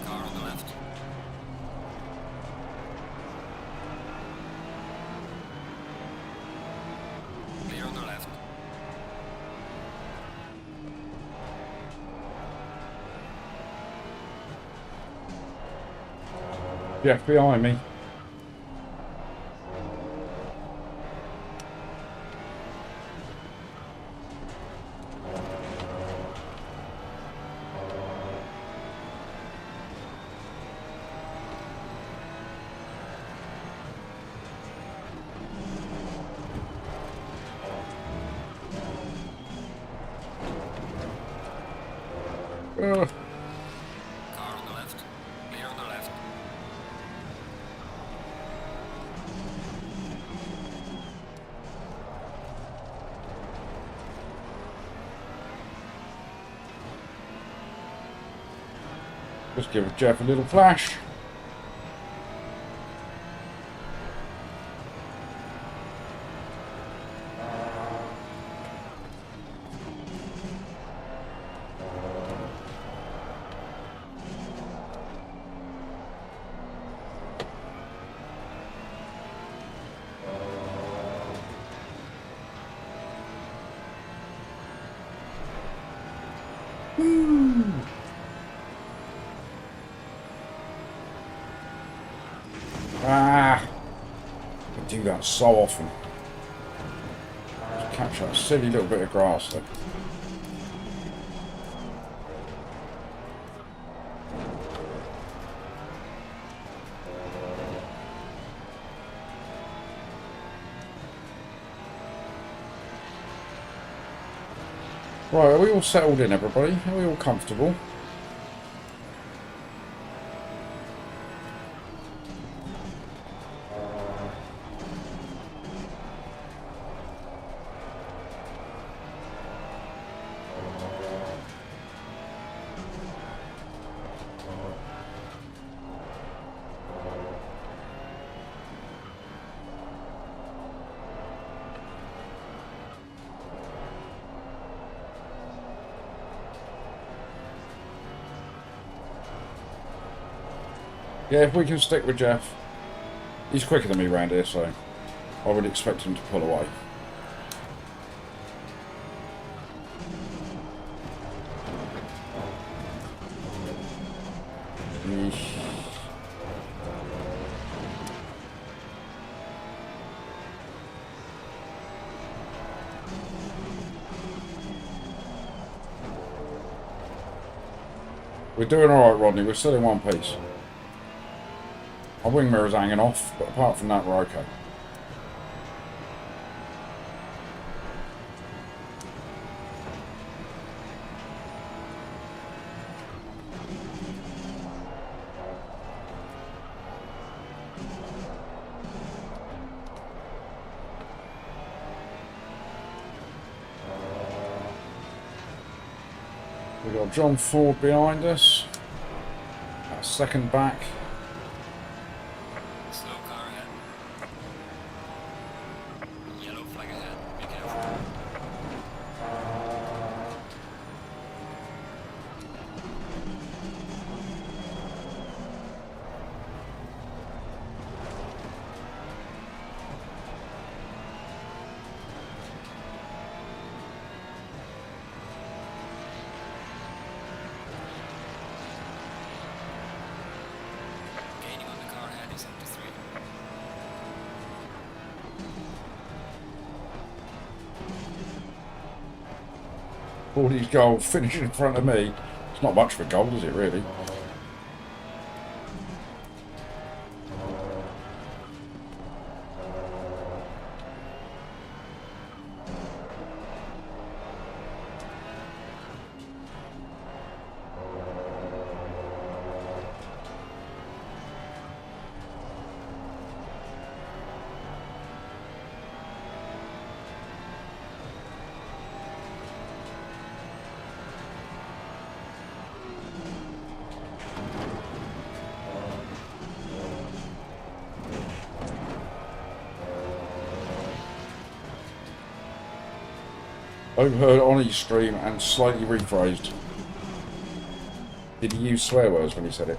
Car on the left. Clear on the left. Jeff behind me. Car on the left. Clear on the left. Just give Jeff a little flash. Ah, I do that so often. Just catch that silly little bit of grass there. Right, are we all settled in, everybody? Are we all comfortable? Yeah, if we can stick with Jeff. He's quicker than me round here, so I would expect him to pull away. Yeesh. We're doing alright, Rodney. We're still in one piece. Our wing mirror's hanging off, but apart from that, we're okay. We've got John Ford behind us. Our second back. Slow car ahead. Yellow flag ahead. Be careful. Gaining on the car ahead is up to 3. Fordy's goal finishing in front of me. It's not much for goal, is it really? Overheard on his stream and slightly rephrased. Did he use swear words when he said it?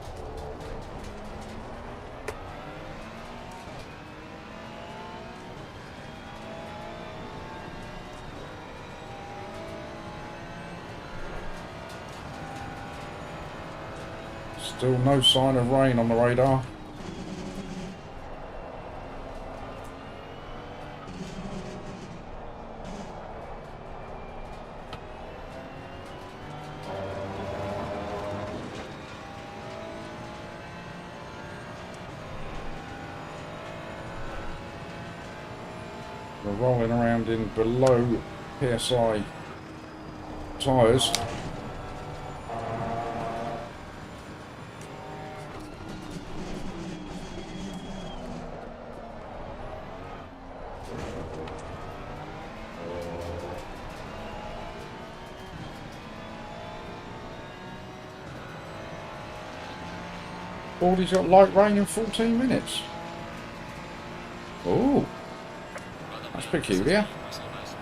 Still no sign of rain on the radar. We're rolling around in below PSI tyres. Already got light rain in 14 minutes. Oh, that's peculiar. So nice.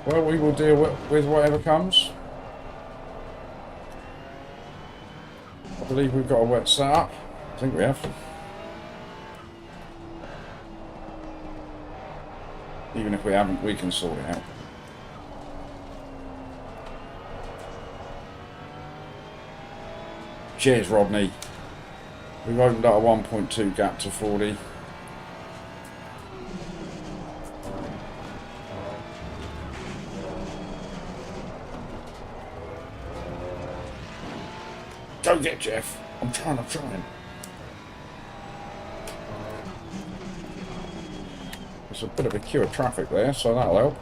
Well, we will deal with whatever comes. I believe we've got a wet setup. I think we have. Even if we haven't, we can sort it out. Cheers, Rodney. We've opened up a 1.2 gap to 40. Go get Jeff. I'm trying. There's a bit of a queue of traffic there, so that'll help.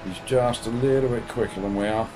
He's just a little bit quicker than we are.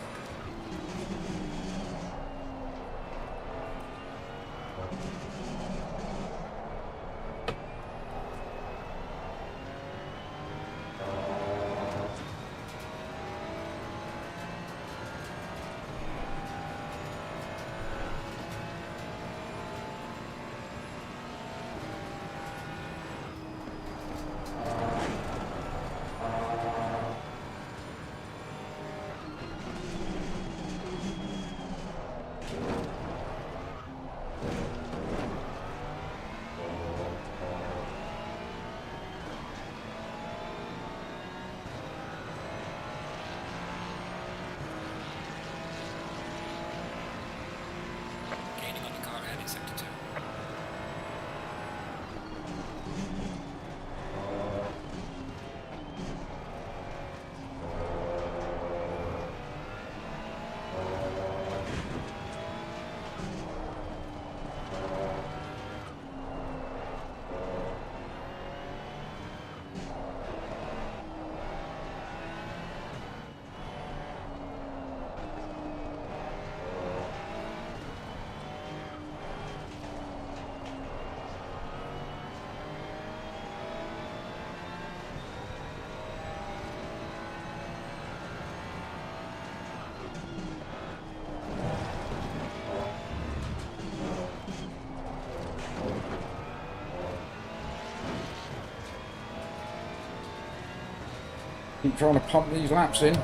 Keep trying to pump these laps in.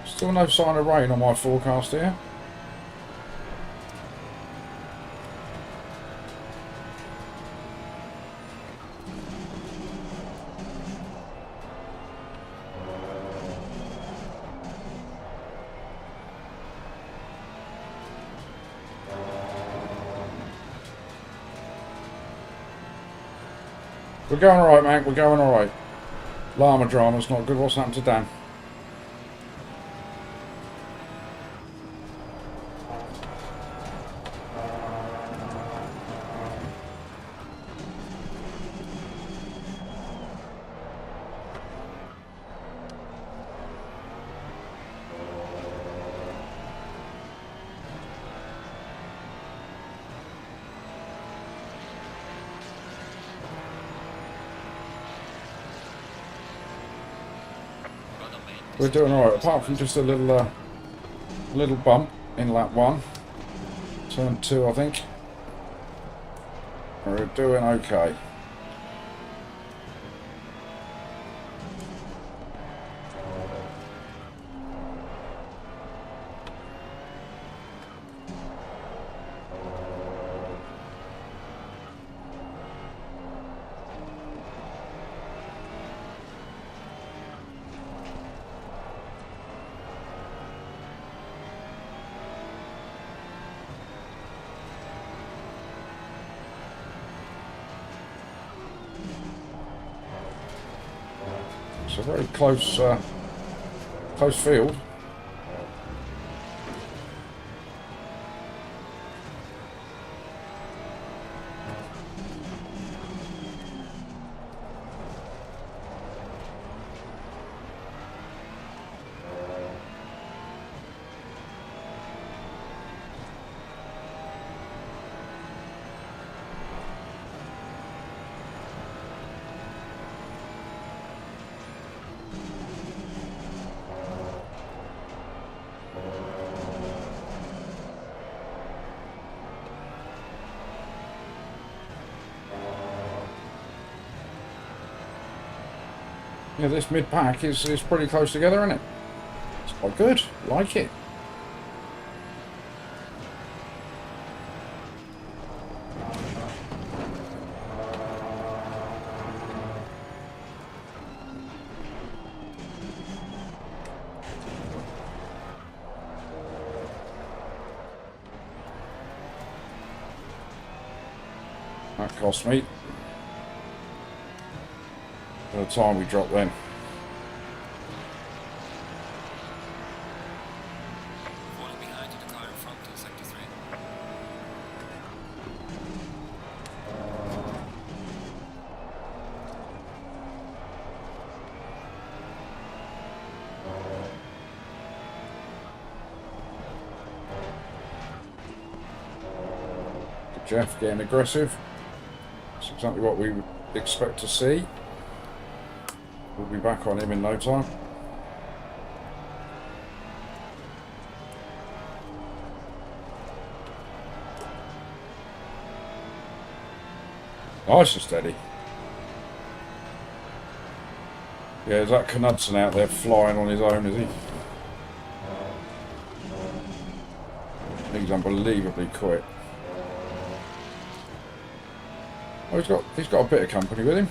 Still no sign of rain on my forecast here. We're going alright, mate. We're going alright. Llama drama's not good. What's happened to Dan? We're doing alright, apart from just a little bump in lap 1. Turn 2, I think. We're doing okay. It's a very close field. Yeah, this mid-pack is pretty close together, isn't it? It's quite good. Like it. That cost me. By the time we drop then. Falling behind to the car in front in sector 3. Jeff getting aggressive. That's exactly what we would expect to see. We'll be back on him in no time. Nice and steady. Yeah, is that Knudsen out there flying on his own, is he? He's unbelievably quick. Oh, he's got a bit of company with him.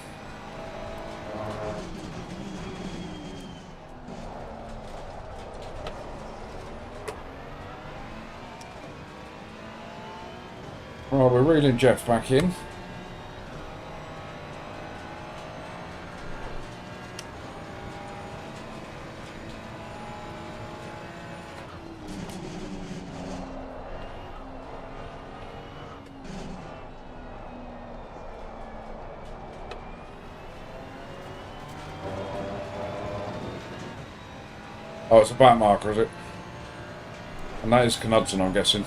Right, we're reeling Jeff back in. Oh, it's a back marker, is it? And that is Knudsen, I'm guessing.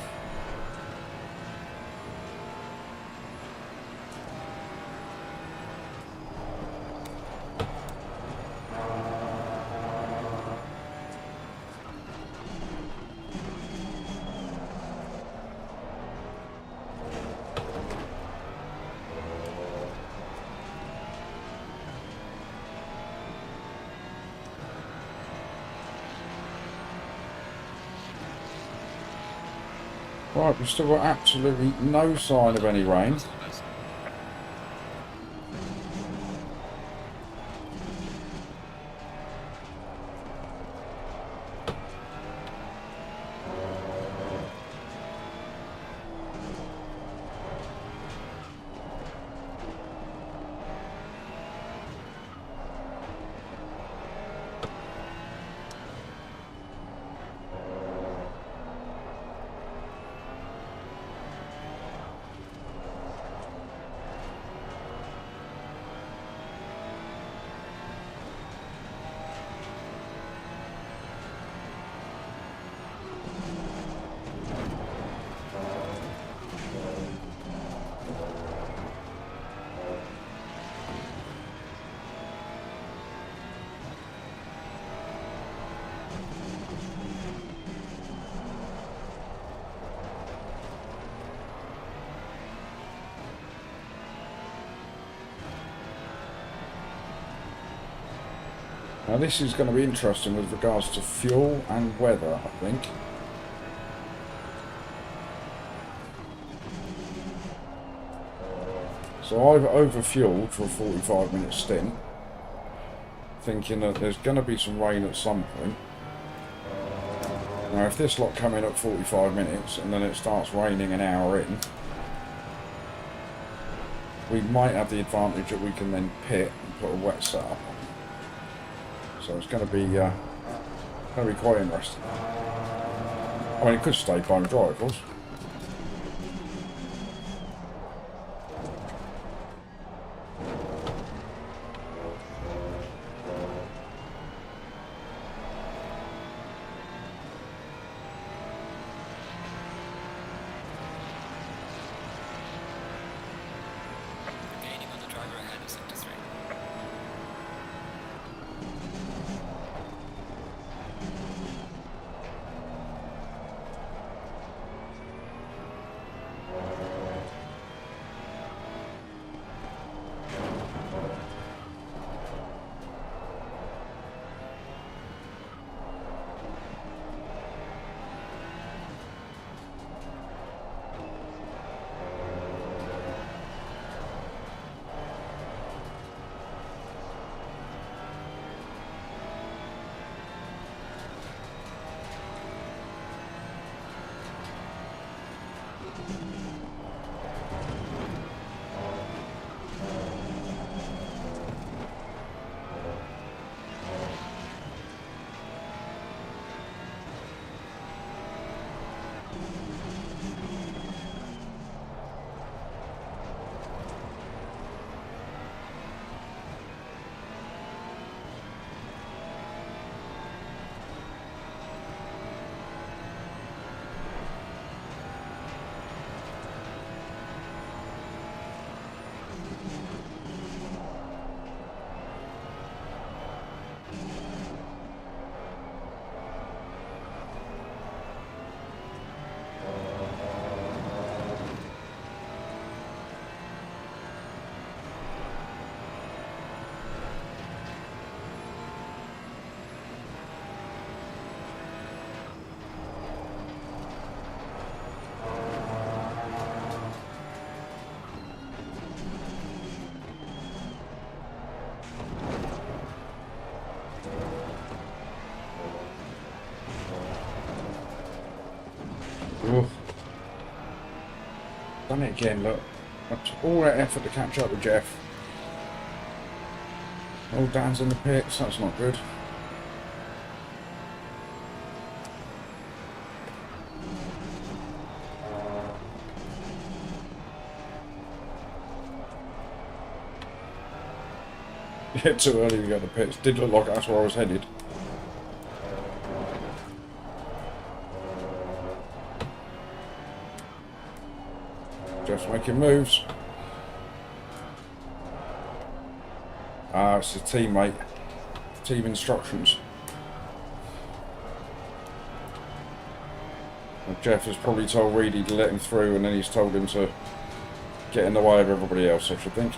Right, we've still got absolutely no sign of any rain. So nice. Now this is going to be interesting with regards to fuel and weather, I think. So I've overfueled for a 45-minute stint, thinking that there's going to be some rain at some point. Now if this lot come in at 45 minutes and then it starts raining an hour in, we might have the advantage that we can then pit and put a wet setup on. So it's going to be quite interesting. I mean, it could stay bone dry, of course. Gaining on the driver ahead of sector 3. Oof. Done it again, look. That's all that effort to catch up with Jeff. Oh, Dan's in the pits, that's not good. Yeah, too early to go to the pits. Did look like that's where I was headed. Jeff's making moves. Ah, it's a teammate. Team instructions. And Jeff has probably told Reedy to let him through, and then he's told him to get in the way of everybody else, I should think.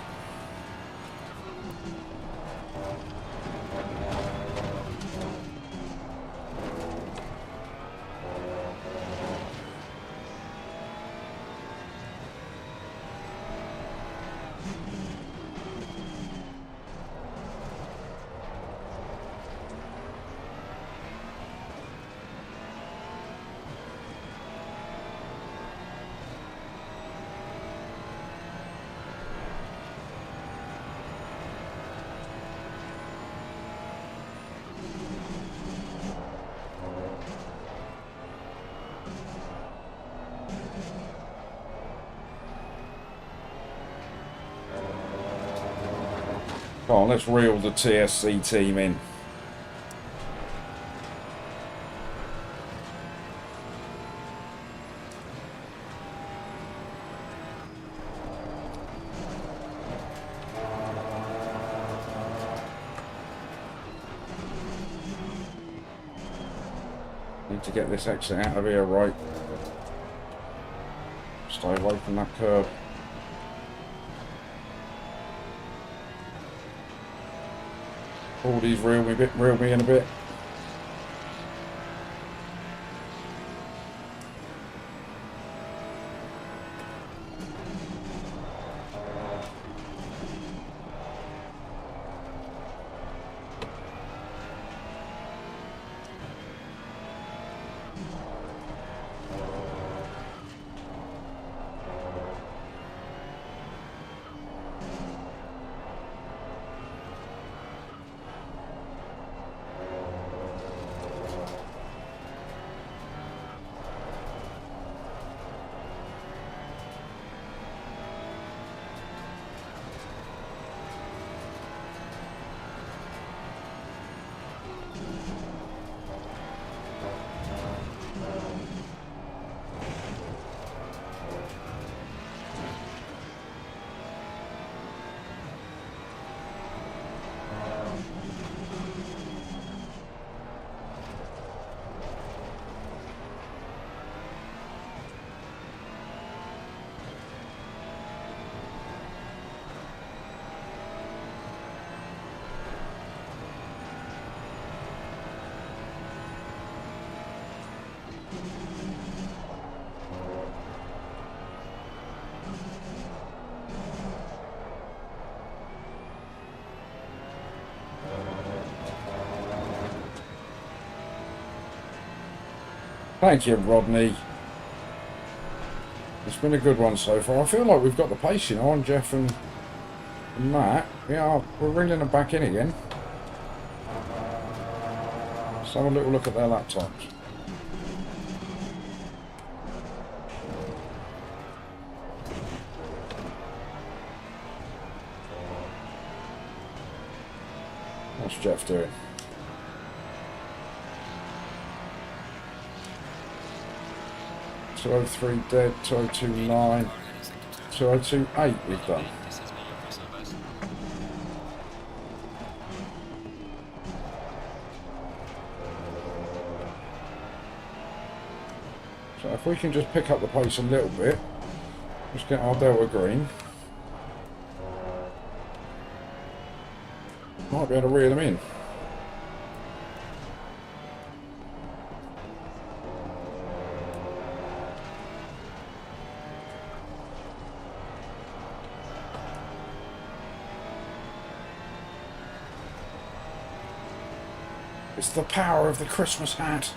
Come on, let's reel the TSC team in. Need to get this exit out of here right. Stay away from that curb. All these reel me in a bit. Thank you, Rodney. It's been a good one so far. I feel like we've got the pace, you know, on Jeff and Matt. Yeah, we're reeling them back in again. Let's have a little look at their laptops. What's Jeff doing? 203 dead, 2029, 2028 we've done. This has been your personal best. So if we can just pick up the pace a little bit, just get our Delta green. Might be able to reel them in. It's the power of the Christmas hat.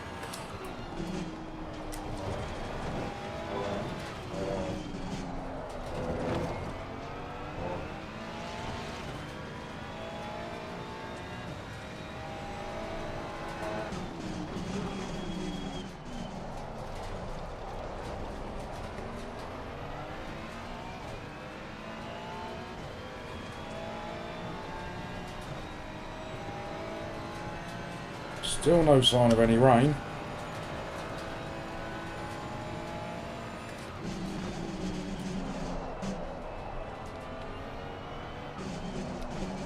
Still no sign of any rain.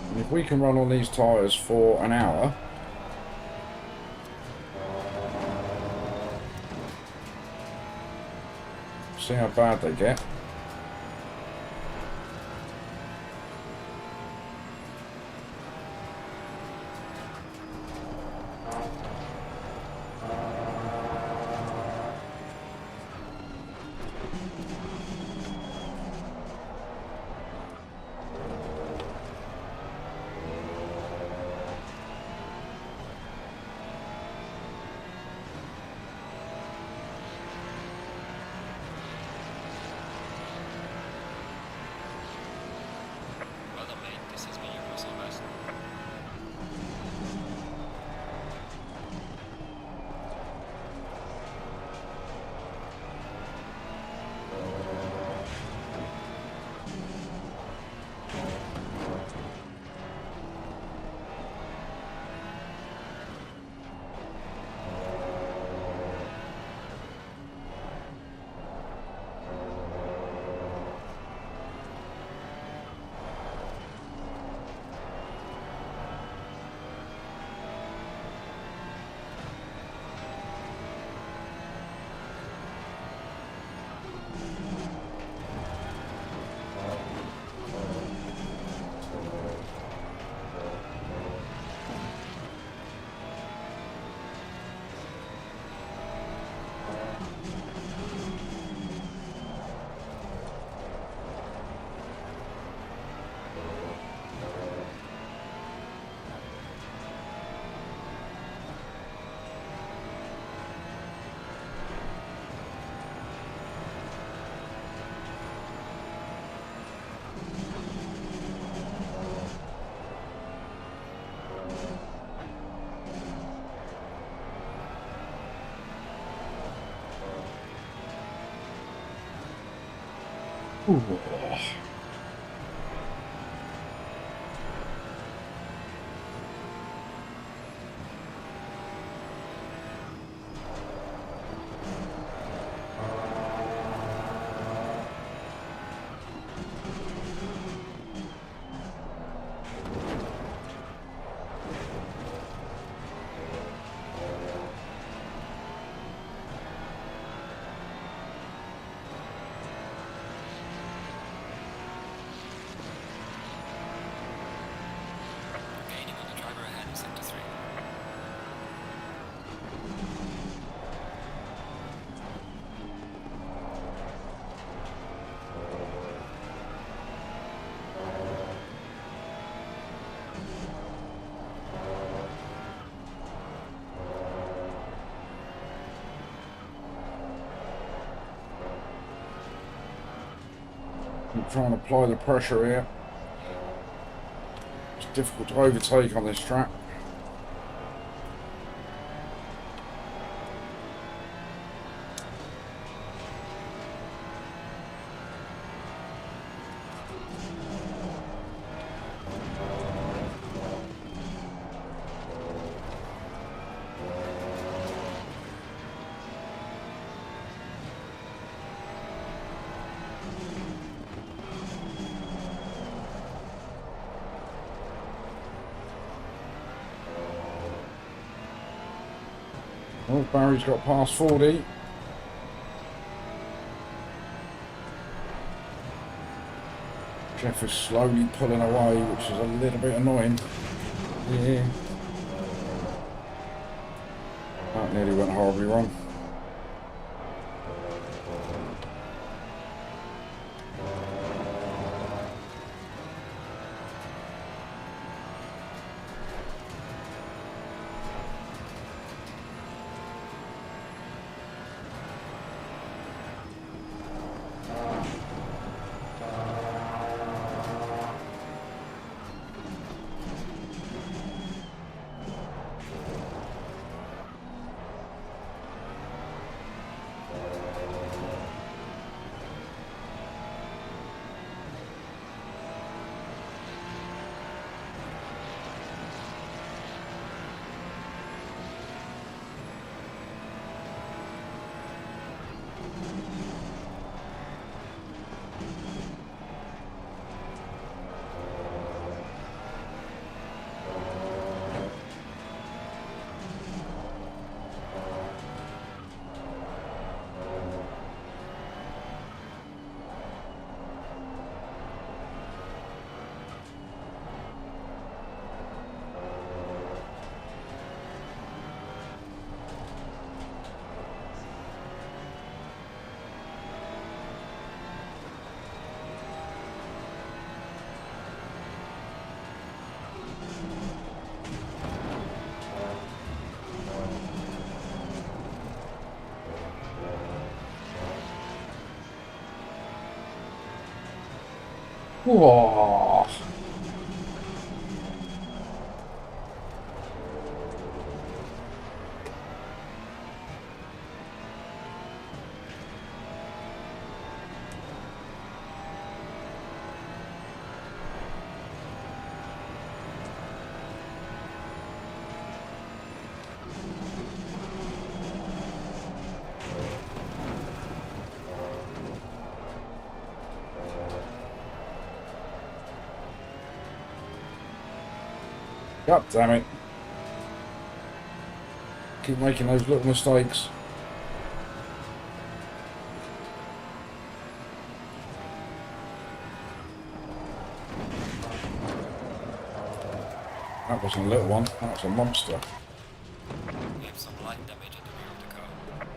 And if we can run on these tyres for an hour, see how bad they get. Ooh. Gaining on the driver ahead in sector 3. I'm trying to apply the pressure here. It's difficult to overtake on this track. Oh, Barry's got past 40. Jeff is slowly pulling away, which is a little bit annoying. Yeah. That nearly went horribly wrong. Whoa. God damn it. Keep making those little mistakes. That wasn't a little one, that was a monster. We have some light damage at the rear of the car.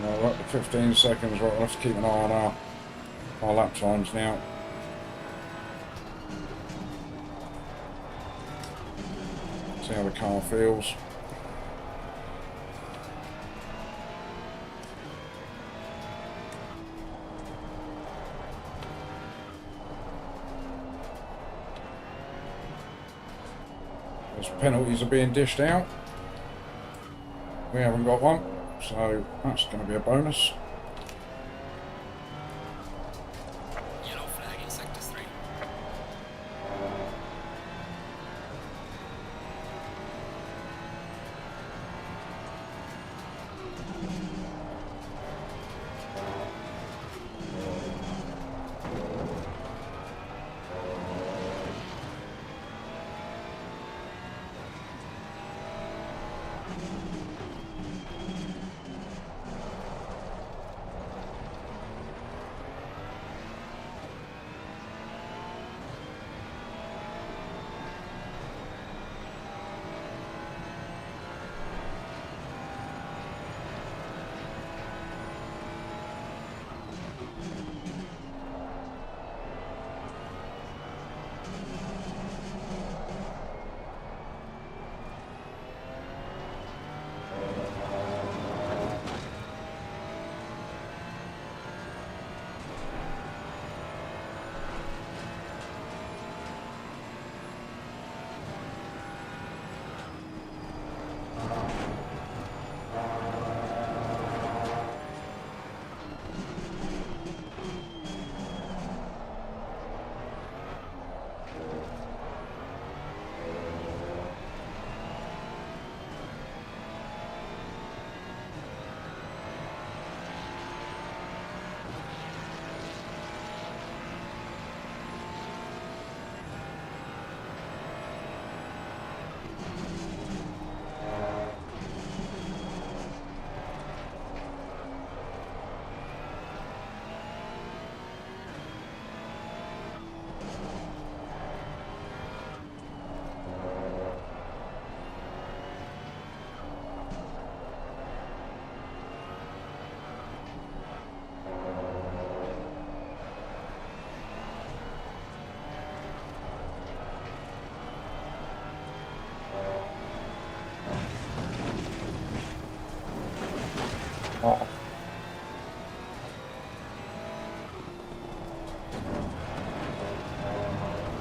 No, we're up to 15 seconds, right, we'll have to keep an eye on our lap times now. See how the car feels. As penalties are being dished out. We haven't got one, so that's going to be a bonus. Yellow flag in sector 3. Oh.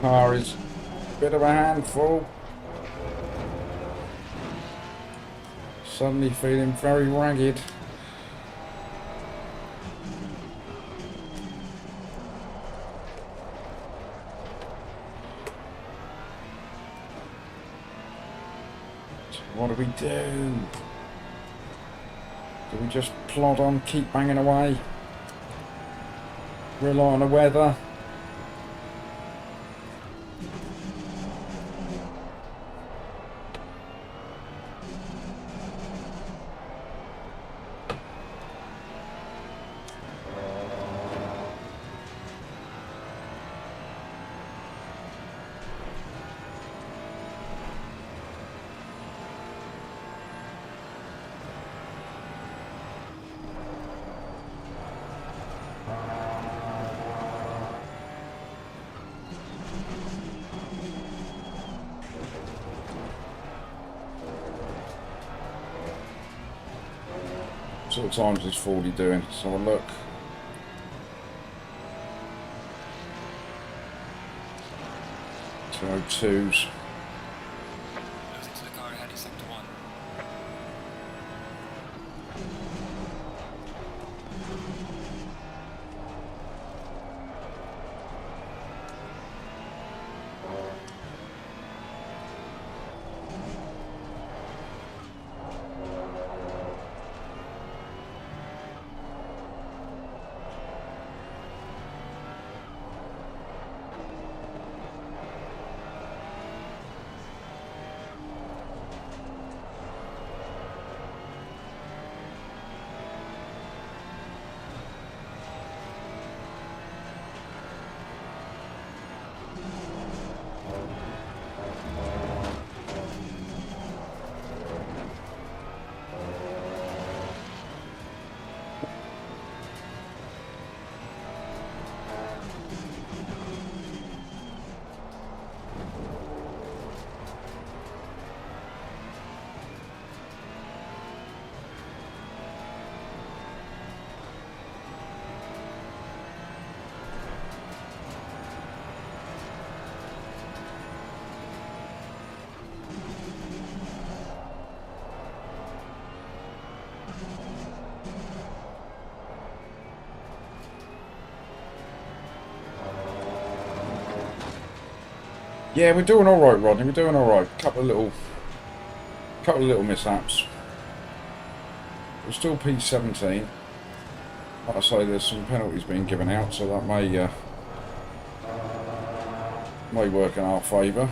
Car is a bit of a handful. Suddenly feeling very ragged. So what do we do? Do we just plod on, keep banging away? Rely on the weather? What sort of times is 40 doing? Let's have a look. Two 202s. Losing to the car ahead in sector 1. Yeah, we're doing all right, Rodney. We're doing all right. Couple of little mishaps. We're still P17. Like I say, there's some penalties being given out, so that may work in our favour.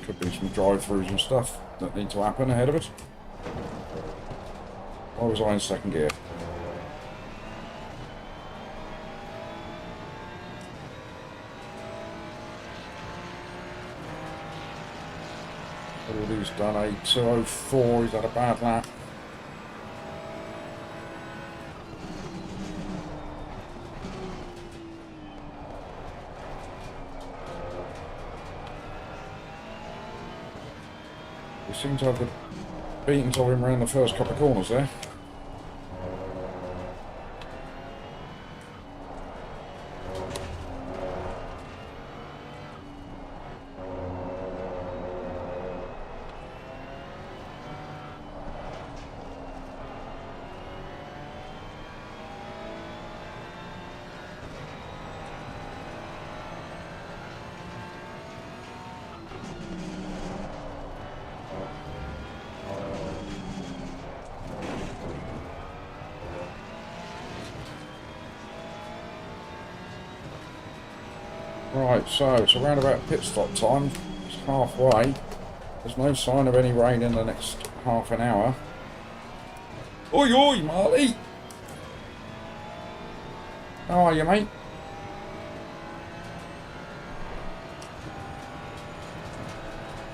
Could be some drive-throughs and stuff that need to happen ahead of us. Why was I in second gear? What he's done a 204. He's had a bad lap. We seem to have the beatings of him around the first couple of corners there. Right, so it's around about pit stop time. It's halfway. There's no sign of any rain in the next half an hour. Oi, oi, Marley! How are you, mate?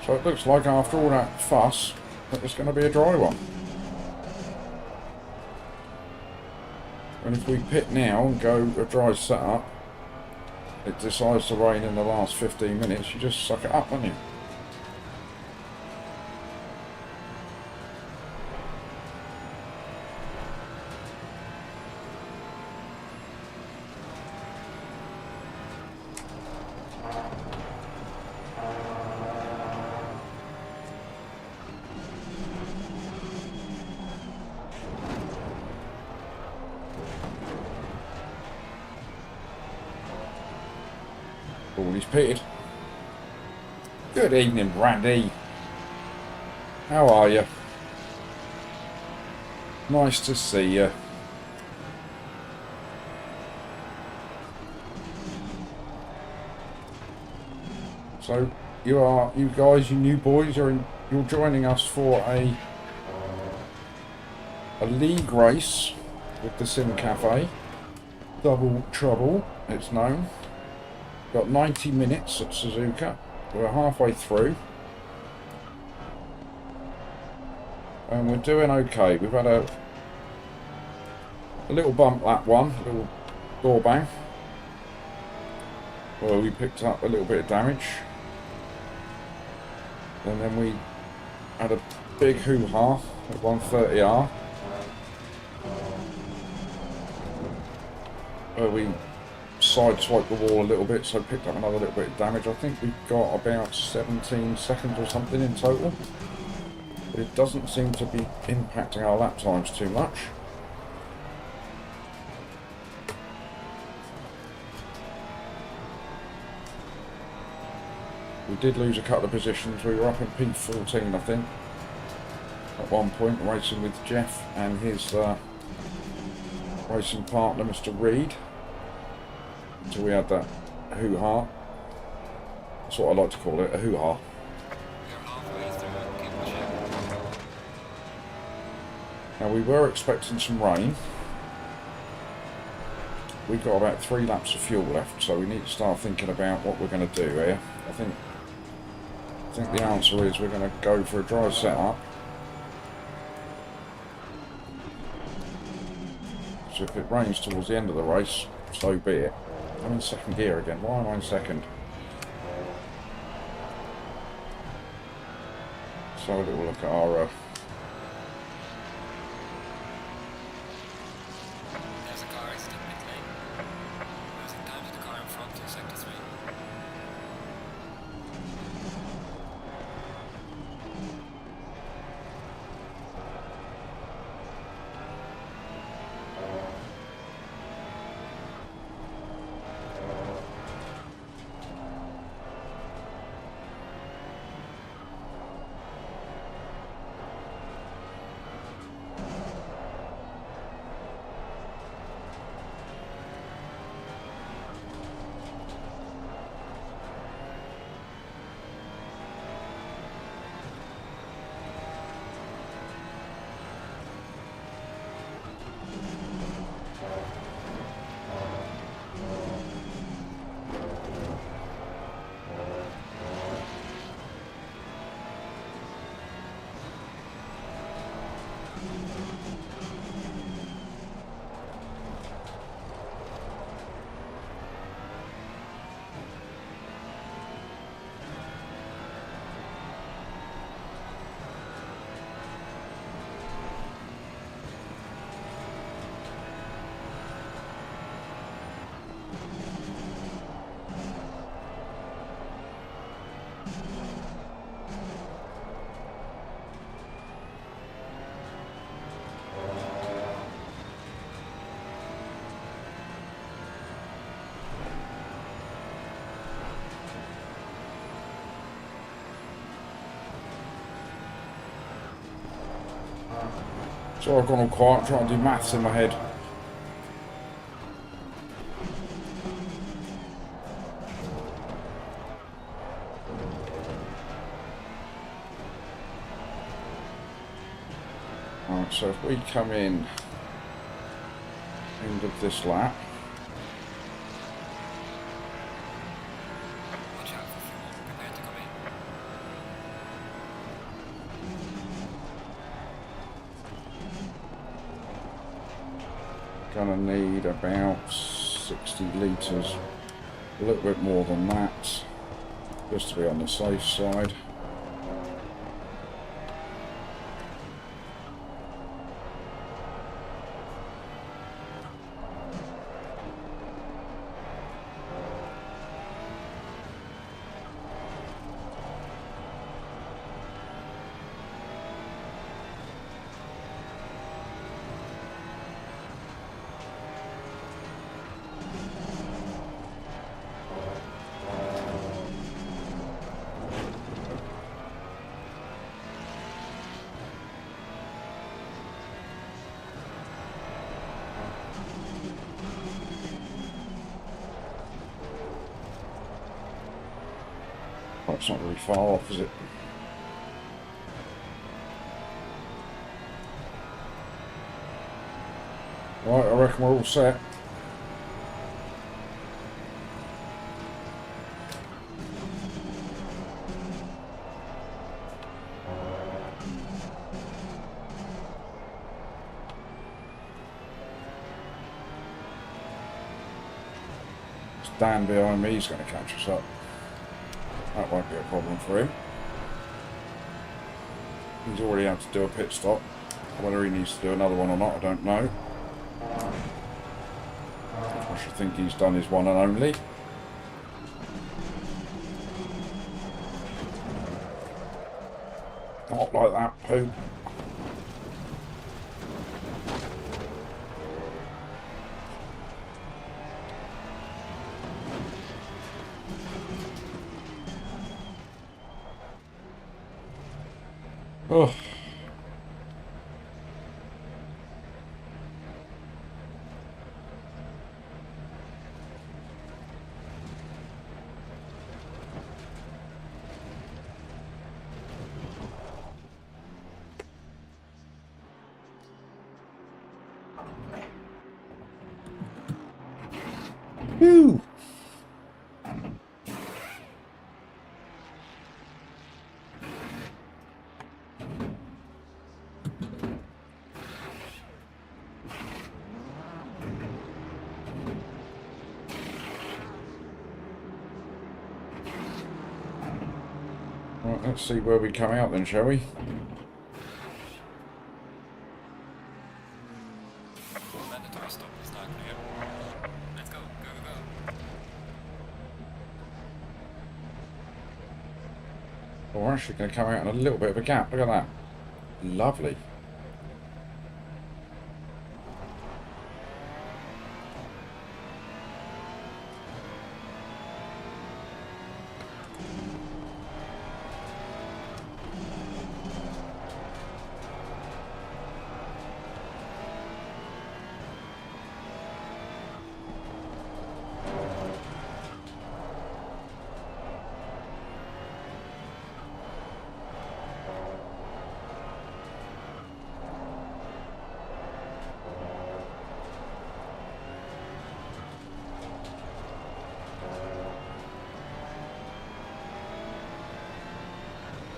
So it looks like after all that fuss, that it's going to be a dry one. And if we pit now and go a dry setup, it decides to rain in the last 15 minutes, you just suck it up, don't you? Oh, he's pitted. Good evening, Brandy. How are you? Nice to see you. So you guys, you new boys, you're joining us for a league race with the Sim Cafe. Double Trouble, it's known. Got 90 minutes at Suzuka. We're halfway through. And we're doing okay. We've had a little bump lap one, a little door bang. Well, we picked up a little bit of damage. And then we had a big hoo-ha at 130R. Where we sideswiped the wall a little bit, so picked up another little bit of damage. I think we've got about 17 seconds or something in total. But it doesn't seem to be impacting our lap times too much. We did lose a couple of positions. We were up in P14, I think, at one point, racing with Jeff and his racing partner, Mr. Reed. So we had that hoo-ha. That's what I like to call it, a hoo-ha. You're halfway through, keep pushing. Now we were expecting some rain. We've got about 3 laps of fuel left, so we need to start thinking about what we're going to do here. I think the answer is we're going to go for a dry setup. So if it rains towards the end of the race, so be it. I'm in second gear again. Why am I in second? So a little look at our There's a car exiting pit lane. Losing time to the car in front to sector 3. So I've gone all quiet, trying to do maths in my head. Right, so if we come in end of this lap, Watch out for fuel. Prepare to come in. gonna need about 60 litres, a little bit more than that, just to be on the safe side. Oh, it's not really far off, is it? Right, I reckon we're all set. Dan behind me, he's going to catch us up. That won't be a problem for him. He's already had to do a pit stop. Whether he needs to do another one or not, I don't know. I should think he's done his one and only. Not like that, Pooh. Oh. Woo! Right, let's see where we come out then, shall we? Mandatory stop is now clear. Let's go, go, go, Oh, we're actually going to come out in a little bit of a gap. Look at that. Lovely.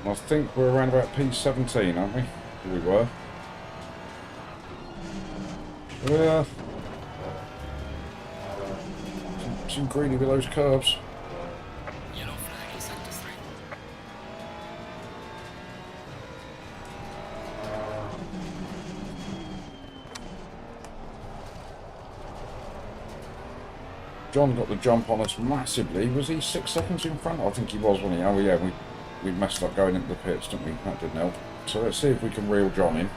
I think we're around about P17, aren't we? We were. Yeah. Too greedy with those curves. Yellow flag in sector 3. John got the jump on us massively. Was he 6 seconds in front? I think he was, wasn't he? Oh yeah, we messed up going into the pits, didn't we? That didn't help. So let's see if we can reel John in.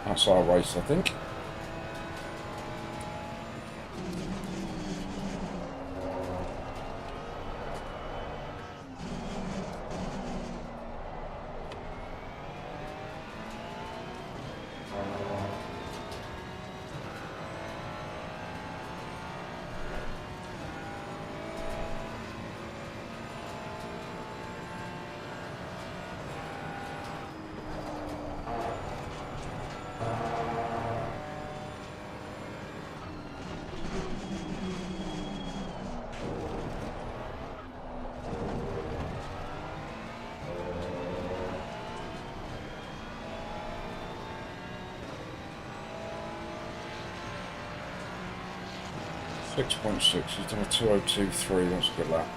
That's our race, I think. .6. He's done a 2:02.3. That's a good lap.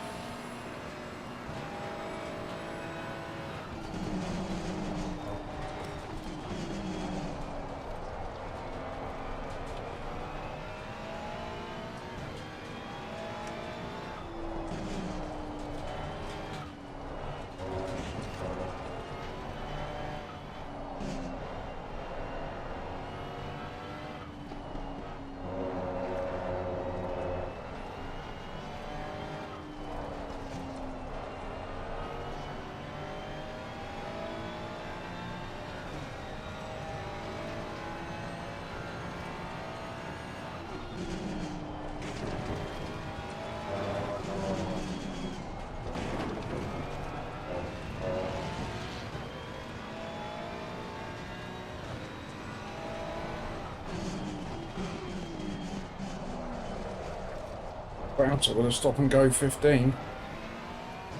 Bouncer with a stop and go 15.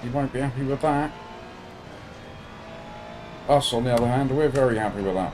You won't be happy with that. Us, on the other hand, we're very happy with that.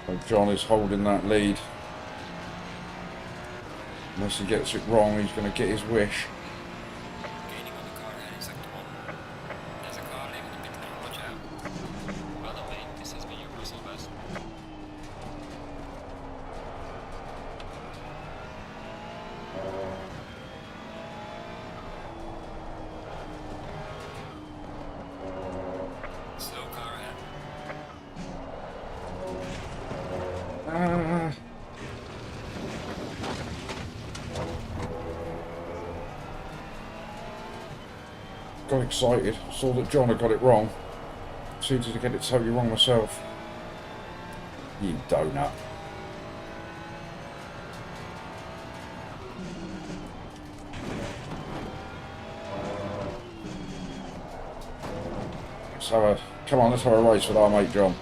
So John is holding that lead. Unless he gets it wrong, he's going to get his wish. Gaining on the car ahead in sector 1. There's a car leaving the pit lane, watch out. Well done, mate. This has been your personal best. Slow car ahead. Got excited, saw that John had got it wrong. Proceeded to get it totally wrong myself. You donut. Come on, let's have a race with our mate John.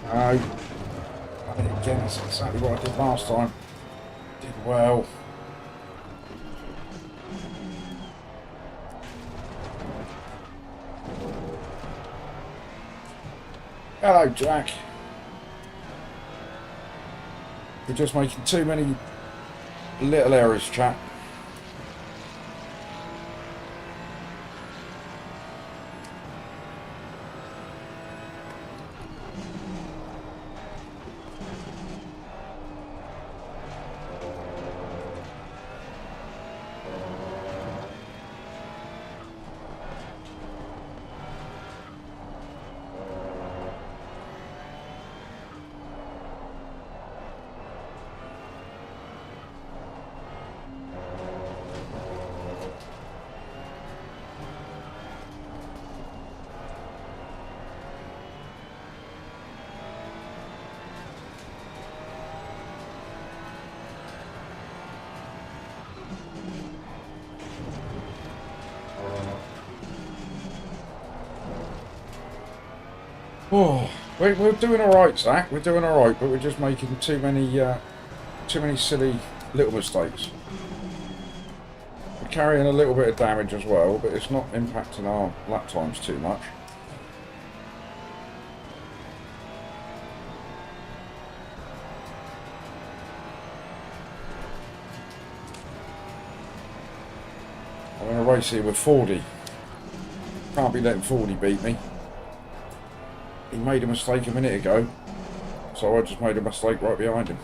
No. Again, that's exactly what I did last time. Did well. Hello, Jack. We're just making too many little errors, chap. Oh, we're doing all right, Zach. We're doing all right, but we're just making too many silly little mistakes. We're carrying a little bit of damage as well, but it's not impacting our lap times too much. I'm in a race here with 40. Can't be letting 40 beat me. He made a mistake a minute ago, so I just made a mistake right behind him.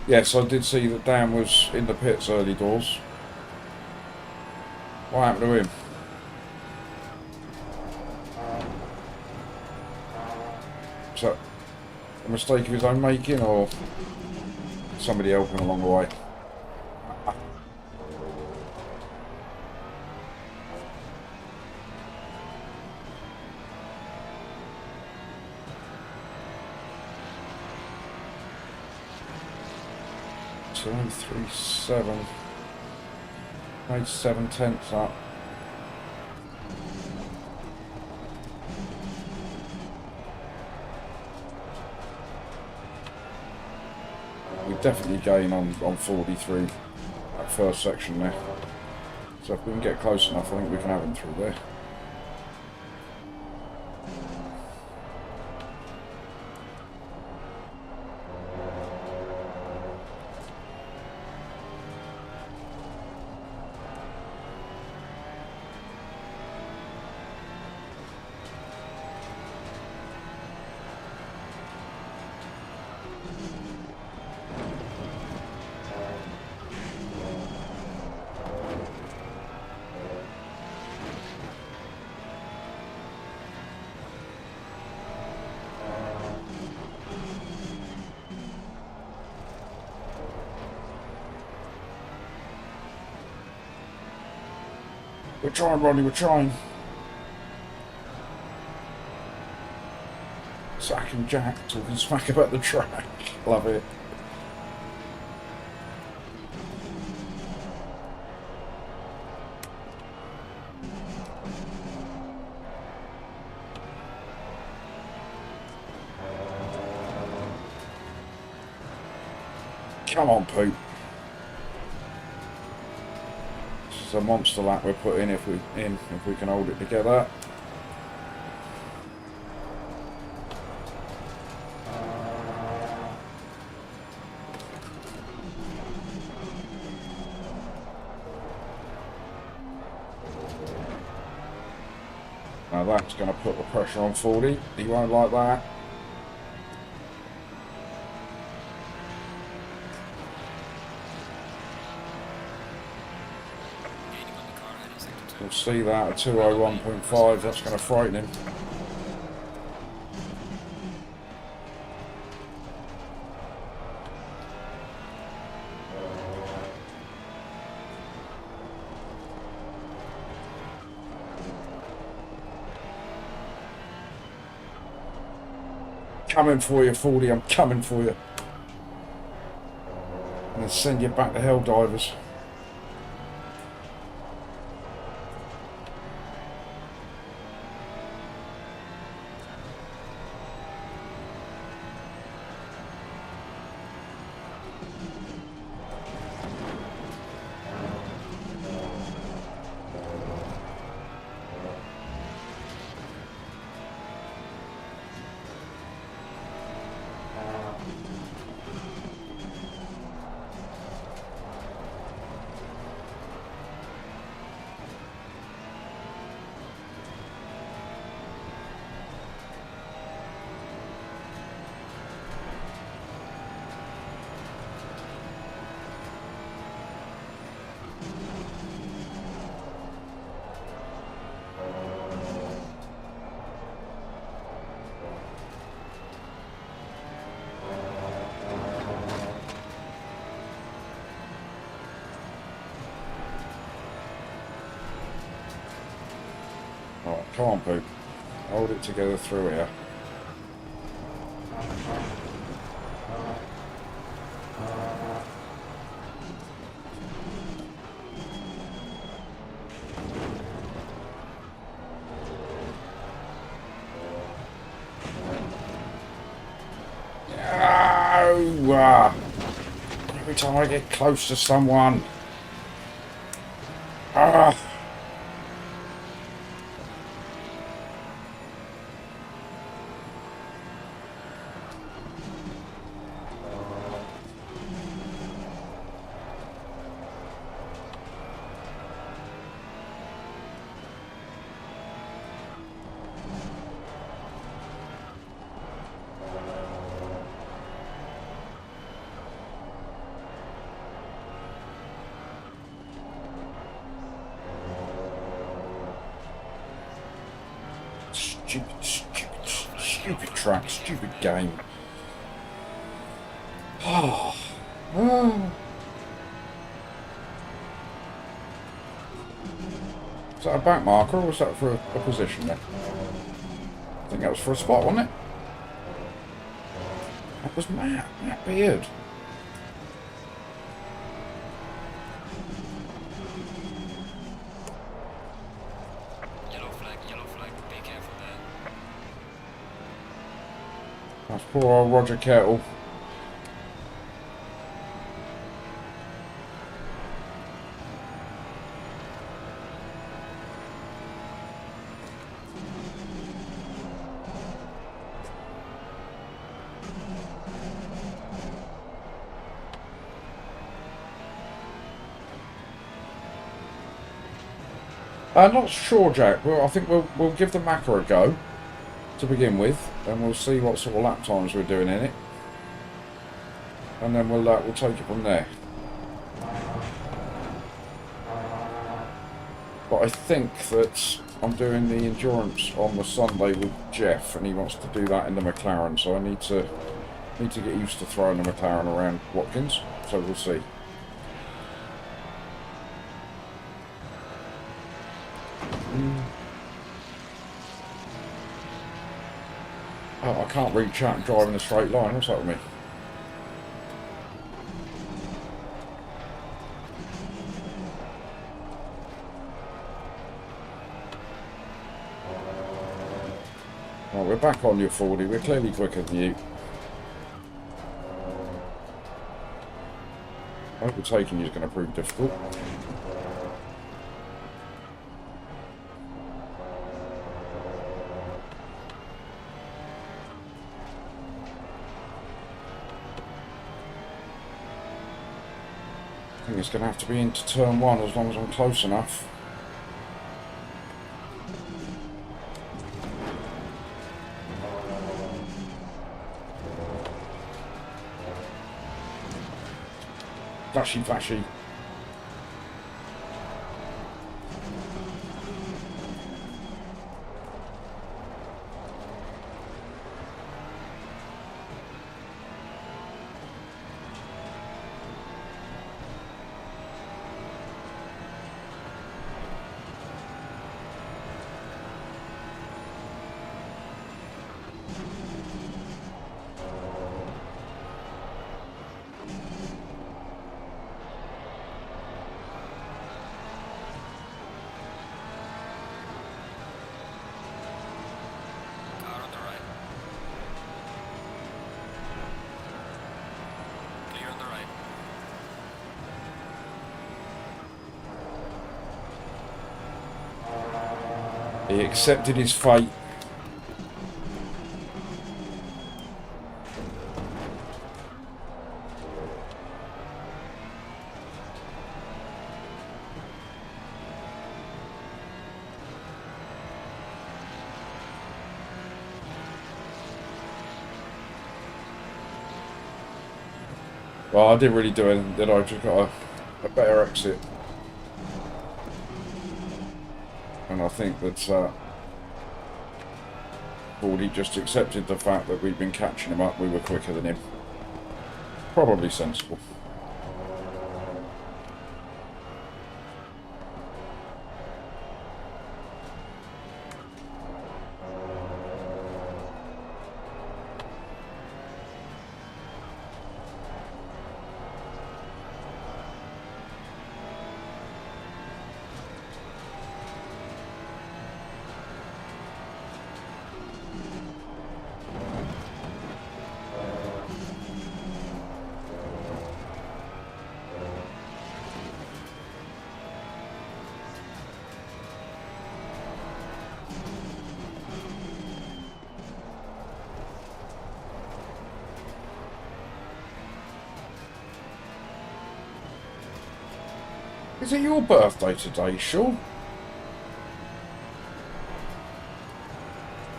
Yes, I did see that Dan was in the pits early doors. What happened to him? Was that a mistake of his own making, or somebody helping along the way? So 3-7, made 7/10 up. We definitely gain on 43 that first section there. So if we can get close enough, I think we can have him through there. We're trying, Ronnie, we're trying. Zach and Jack talking smack about the track. Love it. Come on, Poop. This is a monster lap we're putting if we can hold it together. Now that's going to put the pressure on 40. He won't like that. We'll see that at 201.5. That's going to frighten him. Coming for you, 40. I'm coming for you. And then send you back to hell divers. Come on, Poop. Hold it together through here. No! Every time I get close to someone. Ah! Stupid track, stupid game. Oh. Is that a back marker or was that for a position there? I think that was for a spot, wasn't it? That was Matt Beard. Yellow flag, be careful there. That's poor old Roger Kettle. I'm not sure, Jack. Well, I think we'll give the Macca a go to begin with, and we'll see what sort of lap times we're doing in it, and then we'll take it from there. But I think that I'm doing the endurance on the Sunday with Jeff, and he wants to do that in the McLaren, so I need to get used to throwing the McLaren around Watkins. So we'll see. Oh, I can't reach out and drive in a straight line. What's that with me? Right, we're back on your 40. We're clearly quicker than you. Overtaking you is going to prove difficult. I think it's going to have to be into turn one as long as I'm close enough. Flashy, flashy. Car on the right. Clear on the right. He accepted his fate. Well, I didn't really do anything, did I? Just got a better exit. And I think that Baldy just accepted the fact that we'd been catching him up, we were quicker than him. Probably sensible. Is it your birthday today, Sean?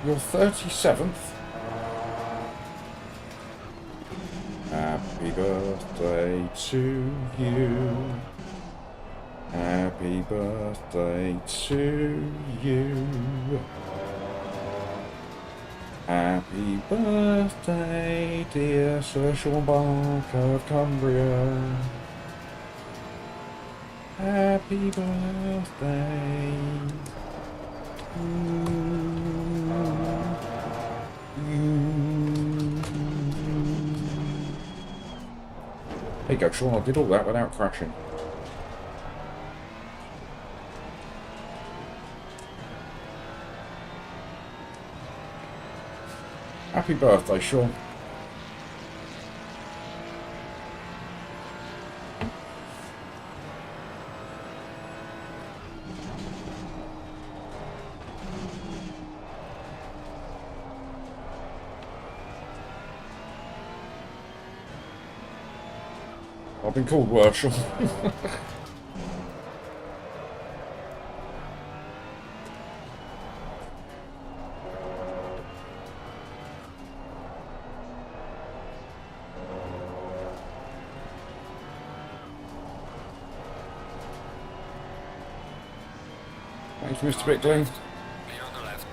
Your 37th? Happy birthday to you. Happy birthday to you. Happy birthday, dear Sir Sean Barker of Cumbria. Happy birthday to you. There you go, Sean, I did all that without crashing. Happy birthday, Sean. I've been called worse, Sean. Thanks, Mr. Bickley. Clear on the left.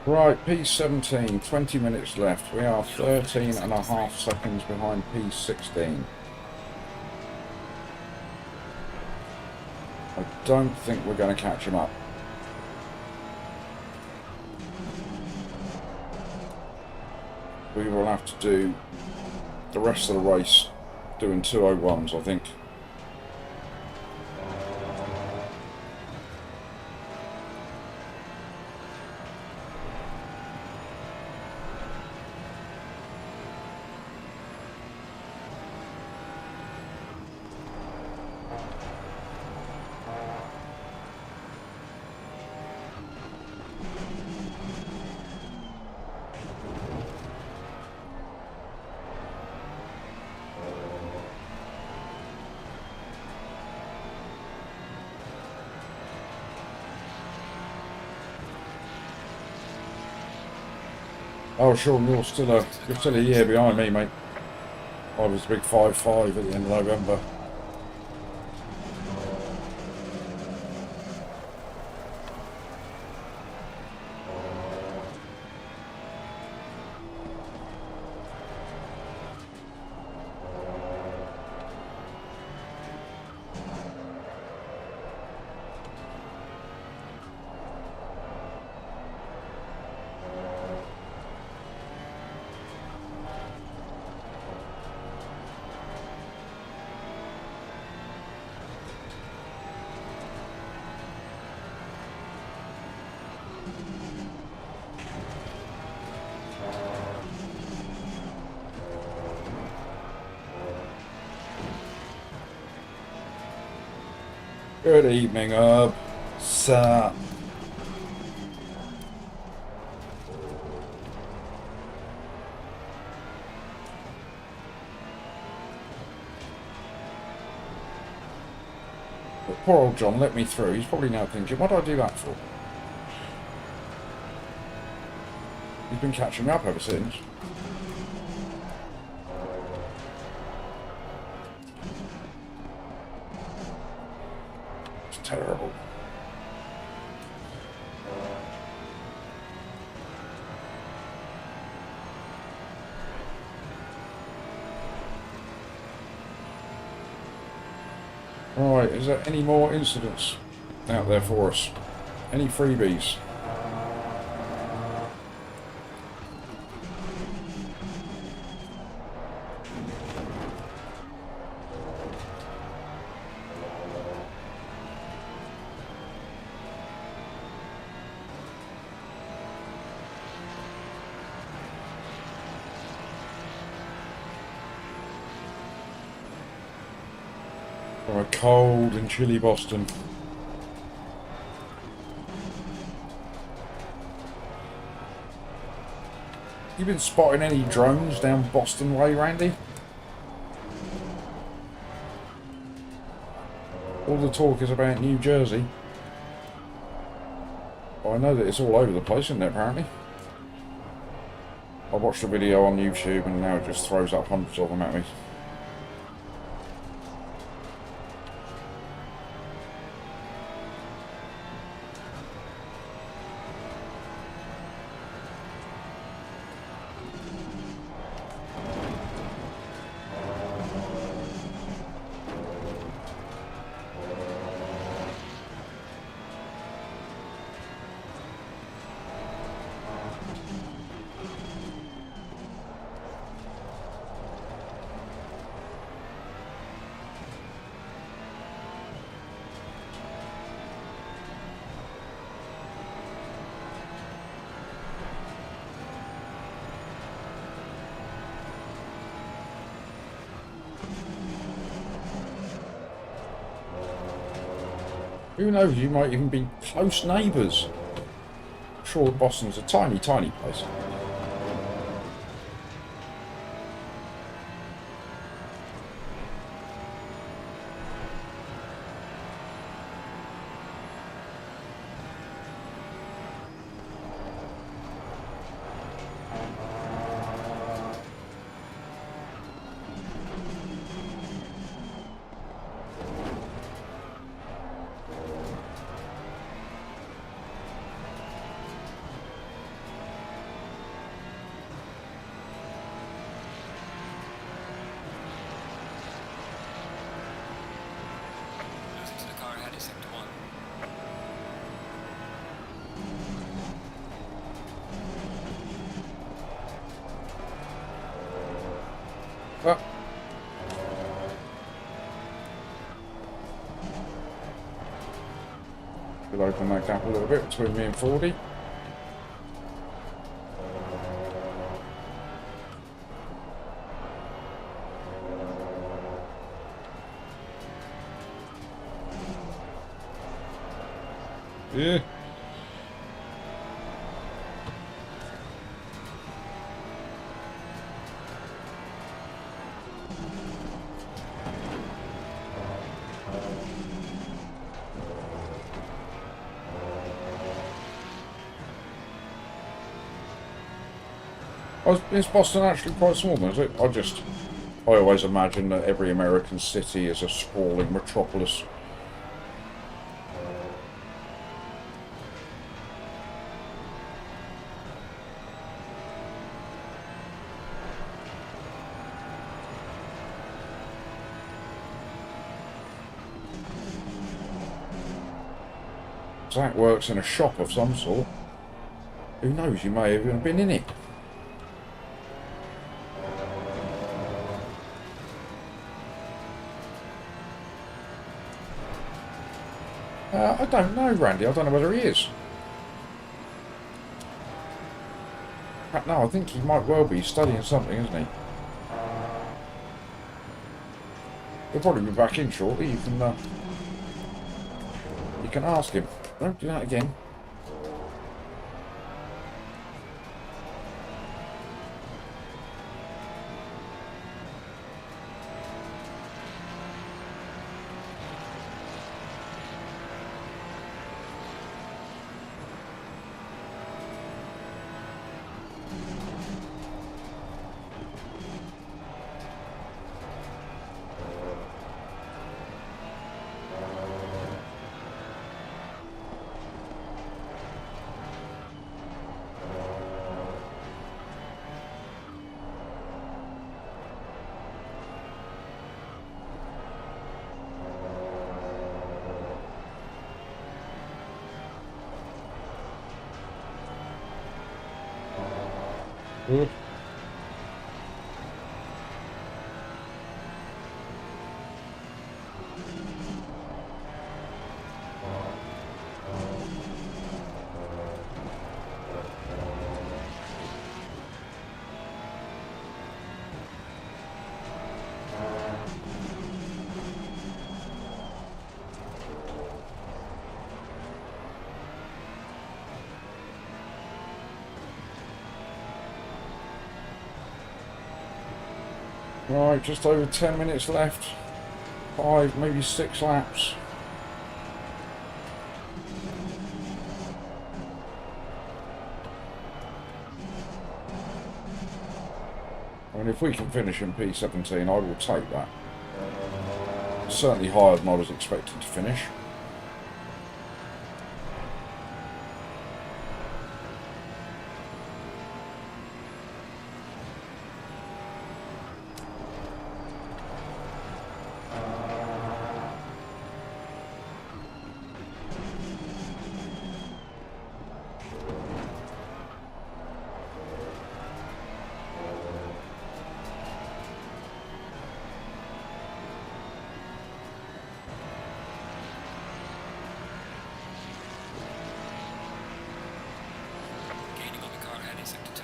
Right, P17, 20 minutes left. We are 13 and a half seconds behind P16. I don't think we're going to catch him up. We will have to do the rest of the race doing 201s, I think. Oh, Sean, you're still a year behind me, mate. I was a big 5-5 at the end of November. Good evening, Herb. Sir. But poor old John let me through. He's probably now thinking, what did I do that for? He's been catching me up ever since. It's terrible. Right, is there any more incidents out there for us? Any freebies? From a cold and chilly Boston. You been spotting any drones down Boston way, Randy? All the talk is about New Jersey. Well, I know that it's all over the place, isn't it, apparently? I watched a video on YouTube and now it just throws up hundreds of them at me. Who knows, you might even be close neighbours. I'm sure Boston's a tiny, tiny place. Losing to the car ahead is sector 1. Ah. We'll open that gap a little bit between me and 40. Yeah. Is Boston actually quite small, is it? I always imagine that every American city is a sprawling metropolis. Zach works in a shop of some sort. Who knows, you may have even been in it. I don't know, Randy. I don't know whether he is. No, I think he might well be studying something, isn't he? He'll probably be back in shortly. You can ask him. Don't do that again. Good. Right, just over 10 minutes left. 5, maybe 6 laps. I mean, if we can finish in P17, I will take that. Certainly higher than I was expecting to finish. Gaining on the car ahead in sector 2.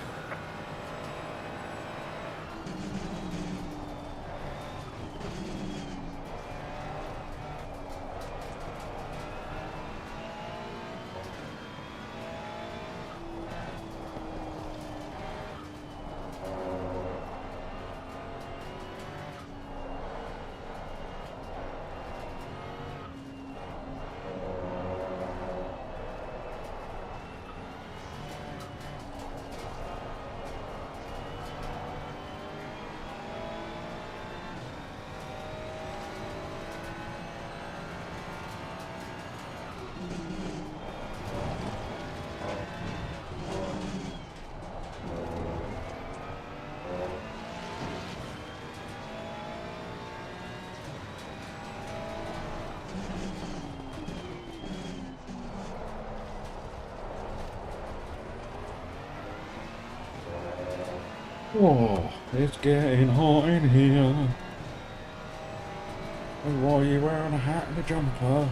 Oh, it's getting hot in here. Oh, why are you wearing a hat and a jumper?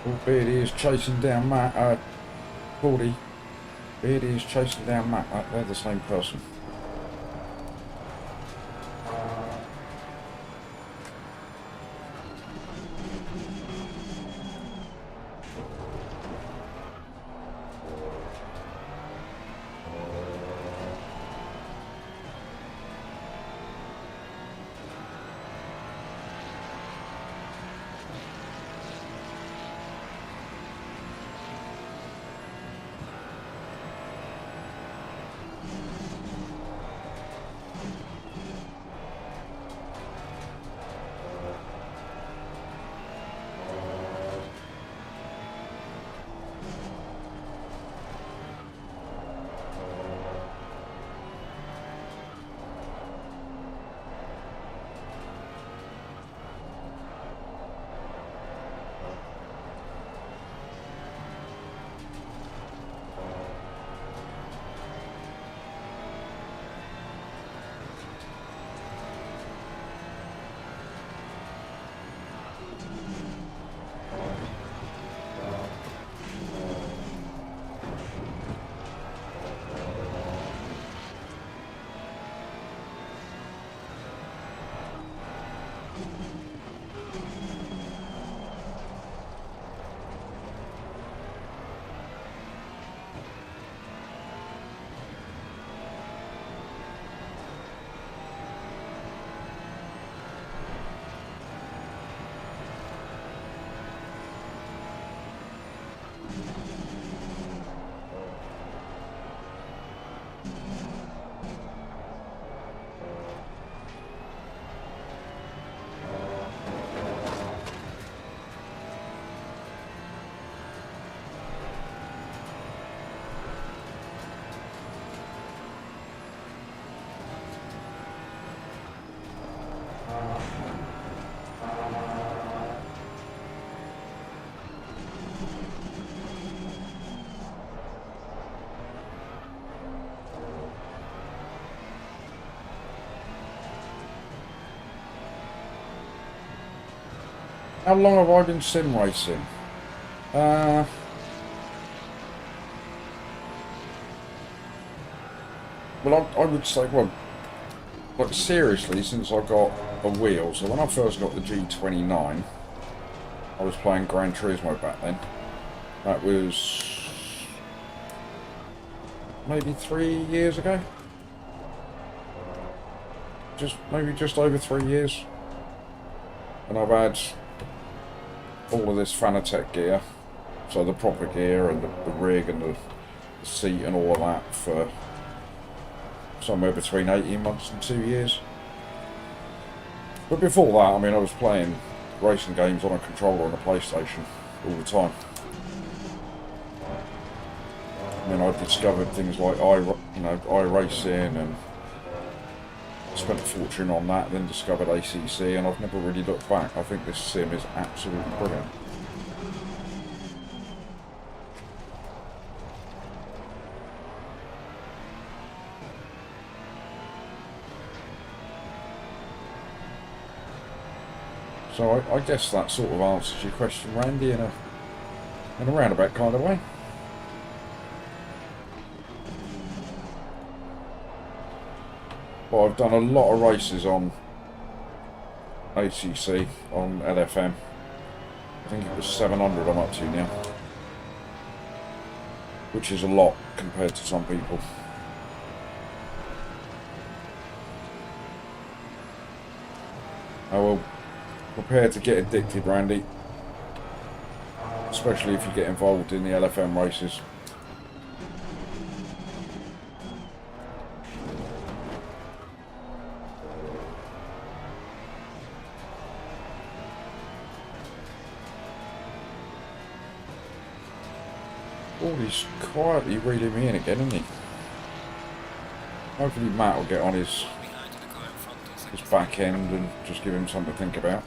Oh, Beardy is chasing down Matt, Cordy. Beardy is chasing down Matt, they're the same person. How long have I been sim racing? Well, I would say, well, like seriously, since I got a wheel. So when I first got the G29, I was playing Gran Turismo back then. That was maybe 3 years ago. Maybe just over 3 years. And I've had all of this Fanatec gear, so the proper gear and the rig and the seat and all of that for somewhere between 18 months and 2 years. But before that, I mean, I was playing racing games on a controller on a PlayStation all the time. And then I discovered things like iRacing and spent a fortune on that, then discovered ACC, and I've never really looked back. I think this sim is absolutely brilliant. So I guess that sort of answers your question, Randy, in a roundabout kind of way. But I've done a lot of races on ACC, on LFM. I think it was 700 I'm up to now, which is a lot compared to some people. I will prepare to get addicted, Randy, especially if you get involved in the LFM races. Oh, he's quietly reeling me in again, isn't he? Hopefully Matt will get on his back end and just give him something to think about.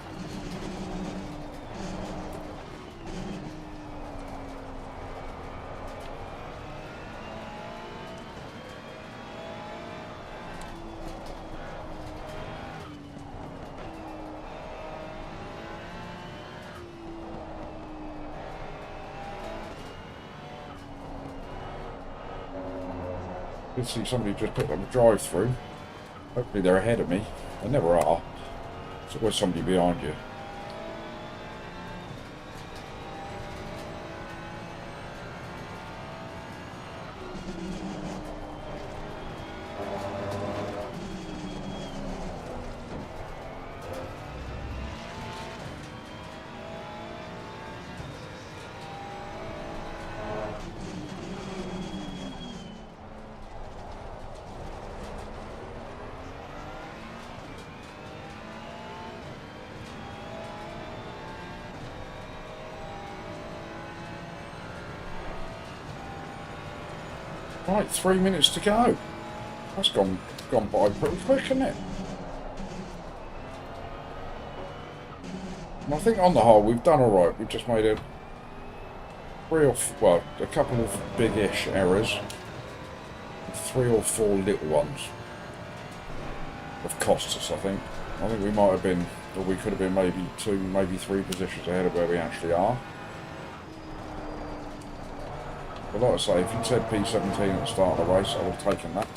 Did see somebody just pick up a drive-through. Hopefully they're ahead of me. They never are. There's always somebody behind you. Right, 3 minutes to go. That's gone by pretty quick, hasn't it? And I think on the whole we've done all right. We've just made a couple of big-ish errors, and 3 or 4 little ones have cost us. I think we might have been, or we could have been maybe 2, maybe 3 positions ahead of where we actually are. But like I say, if you'd said P17 at the start of the race, I would have taken that.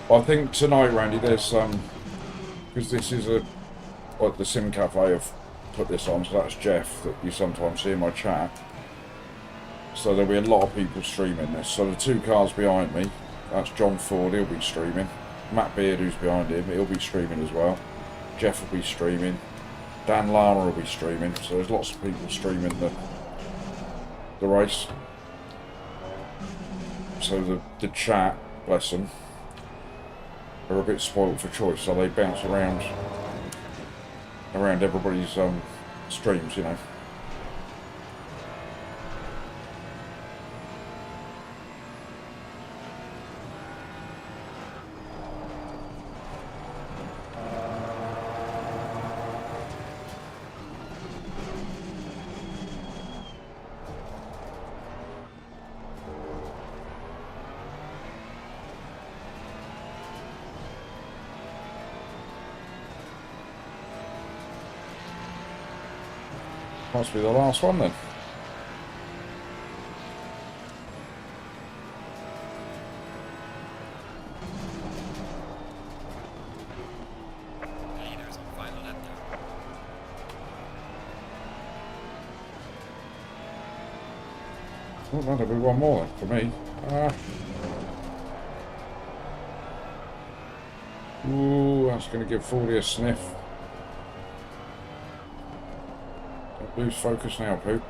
I think tonight, Randy, there's because this is a, like the Sim Cafe have put this on, so that's Jeff that you sometimes see in my chat. So there'll be a lot of people streaming this. So the two cars behind me, that's John Ford, he'll be streaming. Matt Beard, who's behind him, he'll be streaming as well. Jeff will be streaming. Dan Lama will be streaming. So there's lots of people streaming the race. So the chat, bless them, are a bit spoiled for choice. So they bounce around everybody's streams, you know. Must be the last one then. Hey, there's a final lap there. Oh, that'll be one more then for me. Ooh, that's going to give 40 a sniff. Don't lose focus now, Poop.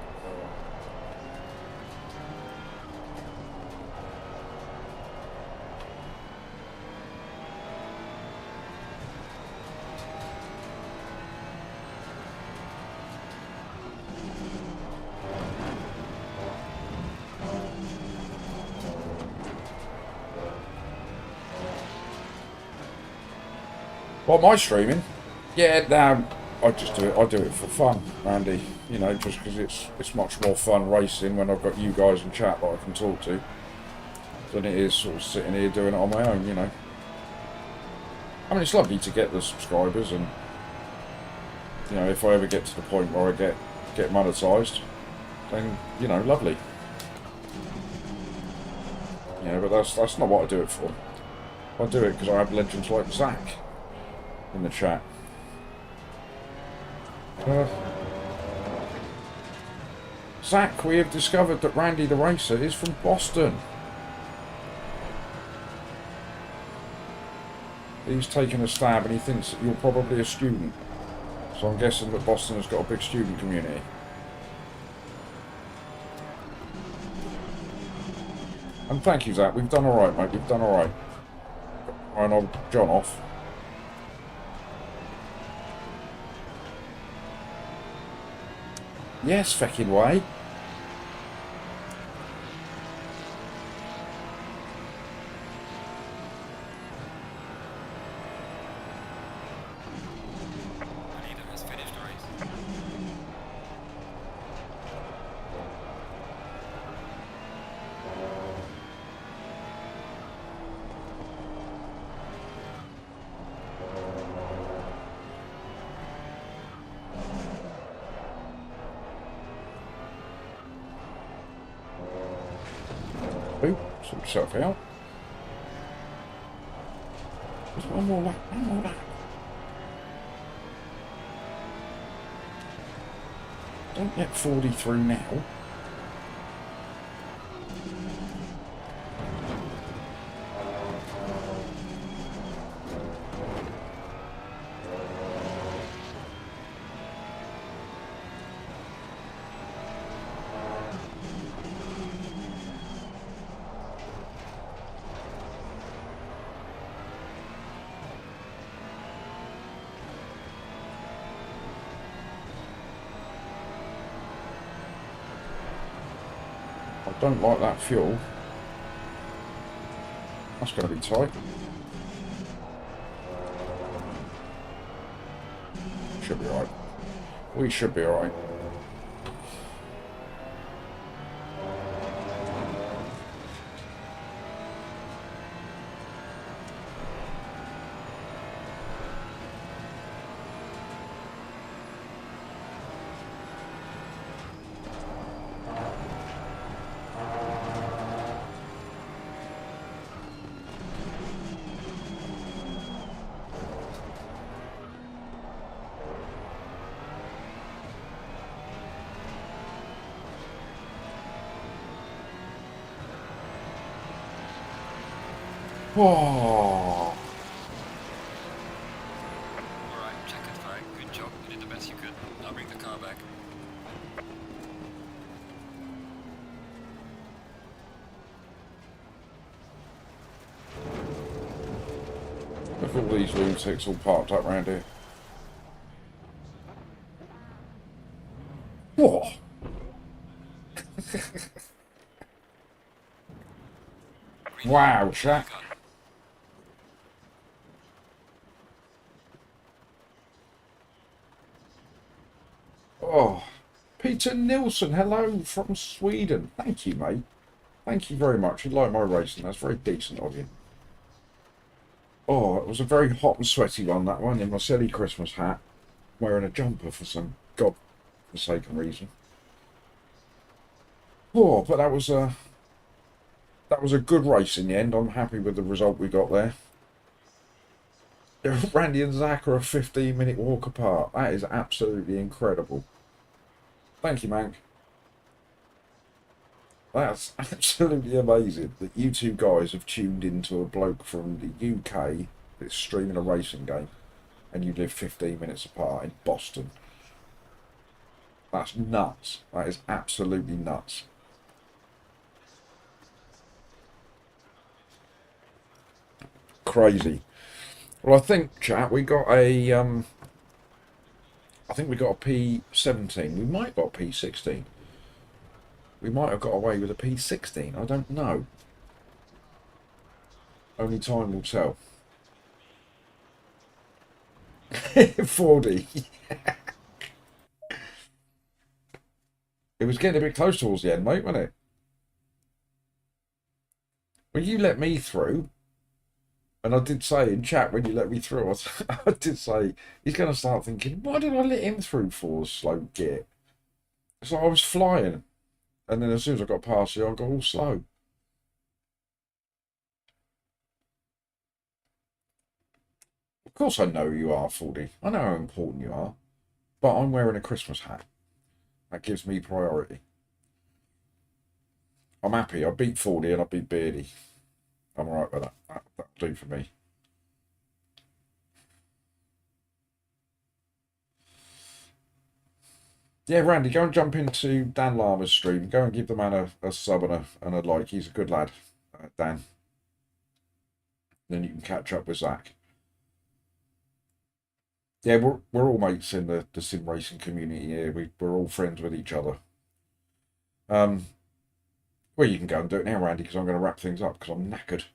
What, am I streaming? Yeah, no, I just do it. I do it for fun, Randy. You know, just because it's much more fun racing when I've got you guys in chat that I can talk to than it is sort of sitting here doing it on my own. You know, I mean, it's lovely to get the subscribers, and you know, if I ever get to the point where I get monetised, then you know, lovely. Yeah, but that's not what I do it for. I do it because I have legends like Zach in the chat. Zach, we have discovered that Randy the Racer is from Boston. He's taken a stab and he thinks that you're probably a student. So I'm guessing that Boston has got a big student community. And thank you, Zach. We've done alright, mate. We've done alright. And I'll John off. Yes, feckin' way. The leader has finished the race. Ooh, sort yourself out. Just one more lap, one more lap. Don't get 40 through now. I don't like that fuel. That's going to be tight. Should be alright. We should be alright. Oh, Alright, check it, fine. Good job. You did the best you could. I'll bring the car back. look at all these lunatics all parked up round here. Whoa. Wow, Shaq. Oh, Peter Nilsson, hello from Sweden. Thank you, mate. Thank you very much. You like my racing. That's very decent of you. Oh, it was a very hot and sweaty one, that one, in my silly Christmas hat, wearing a jumper for some godforsaken reason. Oh, but that was a good race in the end. I'm happy with the result we got there. Randy and Zach are a 15-minute walk apart. That is absolutely incredible. Thank you, Mank. That's absolutely amazing that you two guys have tuned into a bloke from the UK that's streaming a racing game and you live 15 minutes apart in Boston. That's nuts. That is absolutely nuts. Crazy. Well, I think, chat, we got a I think we got a P17. We might have got a P16. We might have got away with a P16. I don't know. Only time will tell. 40. It was getting a bit close towards the end, mate, wasn't it? When you let me through, and I did say in chat when you let me through, I did say he's going to start thinking, why did I let him through for a slow git? So I was flying, and then as soon as I got past you, I got all slow. Of course I know you are, 40. I know how important you are. But I'm wearing a Christmas hat. That gives me priority. I'm happy. I beat 40 and I beat Beardy. I'm alright with that. That'll do for me. Yeah, Randy, go and jump into Dan Lama's stream. Go and give the man a sub and a like. He's a good lad, Dan. Then you can catch up with Zach. Yeah, we're all mates in the sim racing community here. We're all friends with each other. Well, you can go and do it now, Randy, because I'm going to wrap things up because I'm knackered.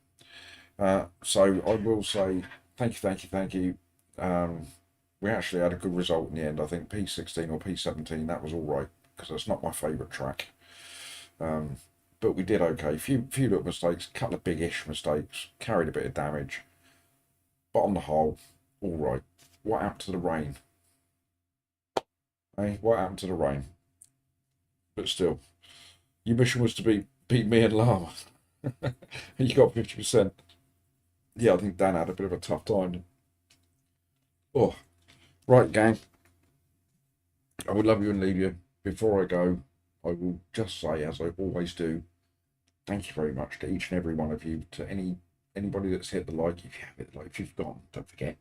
So I will say thank you. We actually had a good result in the end. I think P16 or P17, that was all right because that's not my favourite track. But we did okay. Few little mistakes, a couple of big-ish mistakes, carried a bit of damage. But on the whole, all right. What happened to the rain? Hey, what happened to the rain? But still, your mission was to beat me and Lama. You got 50%. Yeah, I think Dan had a bit of a tough time. Oh, right, gang. I would love you and leave you. Before I go, I will just say, as I always do, thank you very much to each and every one of you. To anybody that's hit the like, if you have hit the like, if you've gone, don't forget.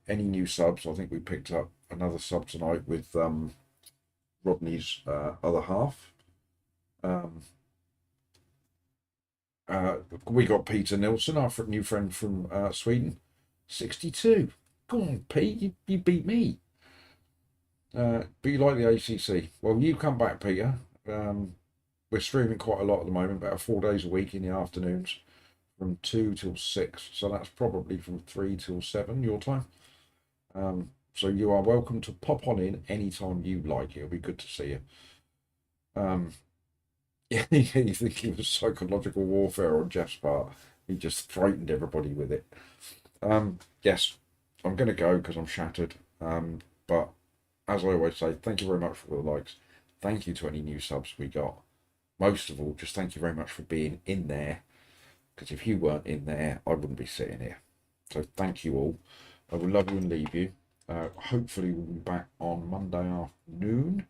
Any new subs? I think we picked up another sub tonight with Rodney's other half. We got Peter Nilsson, our new friend from Sweden, 62. Go on, Pete, you beat me. But you like the ACC. Well, you come back, Peter. We're streaming quite a lot at the moment, about 4 days a week in the afternoons, from 2 till 6. So that's probably from 3 till 7 your time. So you are welcome to pop on in anytime you like. It'll be good to see you. Yeah, you think it was psychological warfare on Jeff's part. He just frightened everybody with it. Yes, I'm going to go because I'm shattered. But as I always say, thank you very much for all the likes. Thank you to any new subs we got. Most of all, just thank you very much for being in there. Because if you weren't in there, I wouldn't be sitting here. So thank you all. I will love you and leave you. Hopefully we'll be back on Monday afternoon.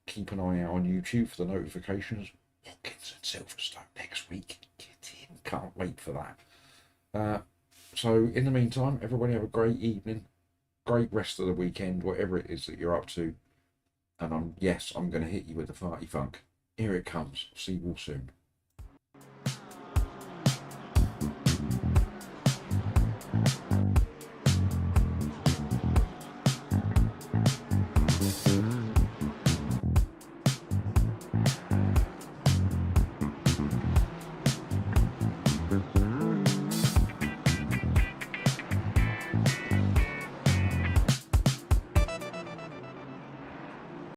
Keep an eye out on YouTube for the notifications. Watkins and Silverstone next week. Get in. Can't wait for that. So in the meantime, everybody have a great evening, great rest of the weekend, whatever it is that you're up to. And I'm going to hit you with the farty funk. Here it comes. See you all soon.